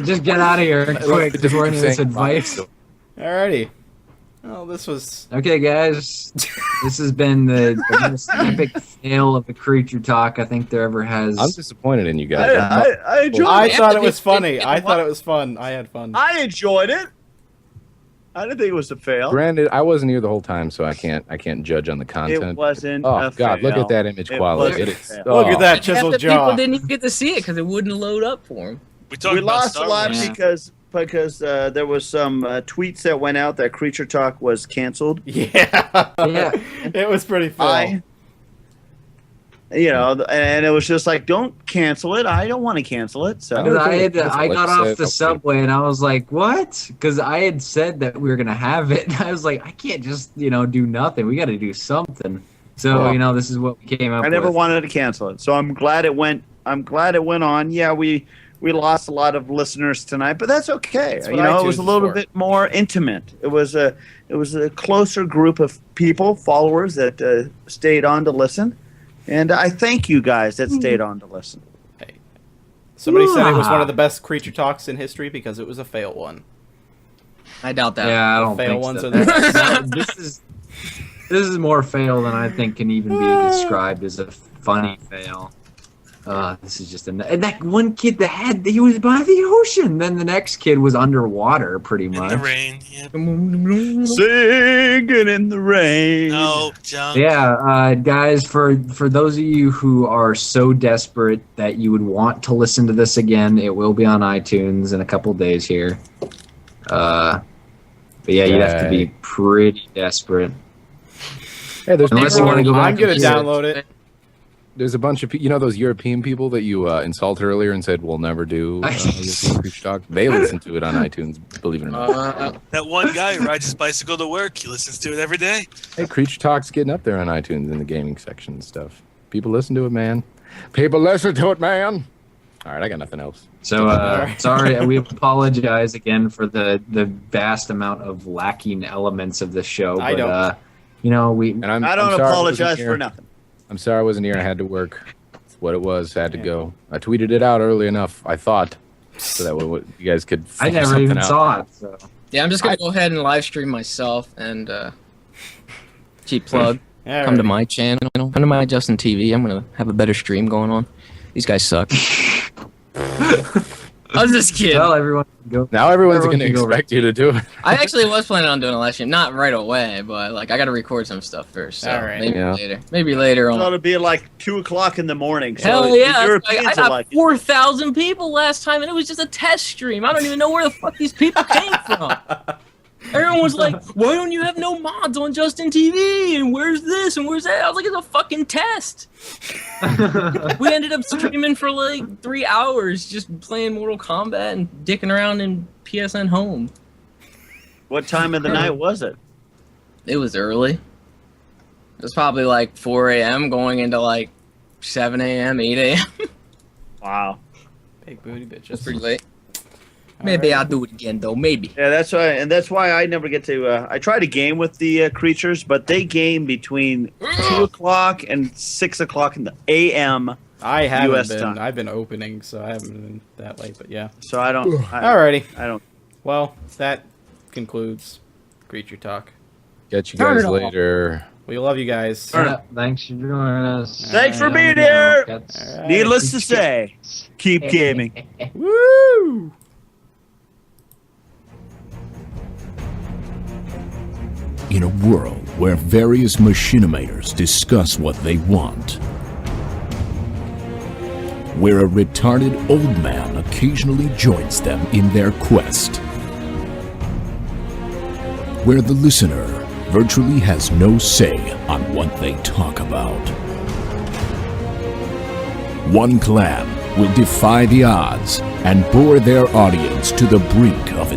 Just get out of here quick before any of this advice. Alrighty. Well, this was. Okay, guys. This has been the most epic fail of a creature talk I think there ever has. I'm disappointed in you guys. I enjoyed I it. thought it was funny. I thought it was fun. I had fun. I enjoyed it. I didn't think it was a fail. Granted, I wasn't here the whole time, so I can't judge on the content. It wasn't. Oh a God, look fail. at that image It quality. It wasn't is. a fail. Look at that Half chiseled the jaw. people didn't even get to see it because it wouldn't load up for them. We lost a lot Wars. because there was some tweets that went out that Creature Talk was canceled. Yeah. Yeah. It was pretty fun. You know, and it was just like, don't cancel it. I don't want to cancel it. So I got off the subway and I was like, what? Because I had said that we were going to have it. And I was like, I can't just, do nothing. We got to do something. So, this is what we came up with. I never wanted to cancel it. So I'm glad it went on. Yeah, we lost a lot of listeners tonight, but that's okay. It was a little bit more intimate. It was a closer group of people, followers that stayed on to listen. And I thank you guys that stayed on to listen. Hey, somebody said it was one of the best creature talks in history because it was a fail one. I doubt that. Yeah, I don't fail think ones so. are the This is more fail than I think can even be described as a funny fail. This is just and that one kid he was by the ocean. Then the next kid was underwater, pretty much. In the rain. Yeah. Singing in the rain. No, John. Yeah, guys, for those of you who are so desperate that you would want to listen to this again, it will be on iTunes in a couple days here. But yeah, you'd have to be pretty desperate. Hey, there's unless you want to go back. I'm gonna download it. There's a bunch of those European people that you insulted earlier and said we'll never do Creature Talk. They listen to it on iTunes, believe it or not. That one guy who rides his bicycle to work, he listens to it every day. Hey, Creature Talk's getting up there on iTunes in the gaming section and stuff. People listen to it, man. People listen to it, man. All right, I got nothing else. So sorry, we apologize again for the vast amount of lacking elements of the show. I don't. I don't apologize for nothing. I'm sorry I wasn't here. I had to work. That's what it was. I had to go. I tweeted it out early enough, I thought, so that you guys could. I never even saw it. So. Yeah, I'm just gonna go ahead and live stream myself and cheap plug. Come to my channel. Come to my Justin TV. I'm gonna have a better stream going on. These guys suck. I was just kidding. Well, everyone can go. Now everyone's going to expect you to do it. I actually was planning on doing a live stream, not right away, but I got to record some stuff first. So all right. Maybe later on. It'll be like 2:00 in the morning. So Hell yeah! I got like 4,000 people last time, and it was just a test stream. I don't even know where the fuck these people came from. Everyone was like, "Why don't you have no mods on Justin TV? And where's this and where's that?" I was like, "It's a fucking test." We ended up streaming for like 3 hours, just playing Mortal Kombat and dicking around in PSN Home. What time of the night was it? It was early. It was probably like 4 a.m. going into like 7 a.m., 8 a.m. Wow. Big booty bitches. It's pretty late. Maybe I'll do it again, though. Maybe. Yeah, that's why I never get to. I try to game with the creatures, but they game between 2:00 and 6:00 in the a.m. I haven't US been. time. I've been opening, so I haven't been that late. But yeah. So I don't. Alrighty. I don't. Well, that concludes Creature Talk. Catch you guys later. We love you guys. Yeah, thanks for joining us. Thanks for being here. Needless to say, keep gaming. Woo! In a world where various machinimators discuss what they want, where a retarded old man occasionally joins them in their quest, where the listener virtually has no say on what they talk about, one clan will defy the odds and bore their audience to the brink of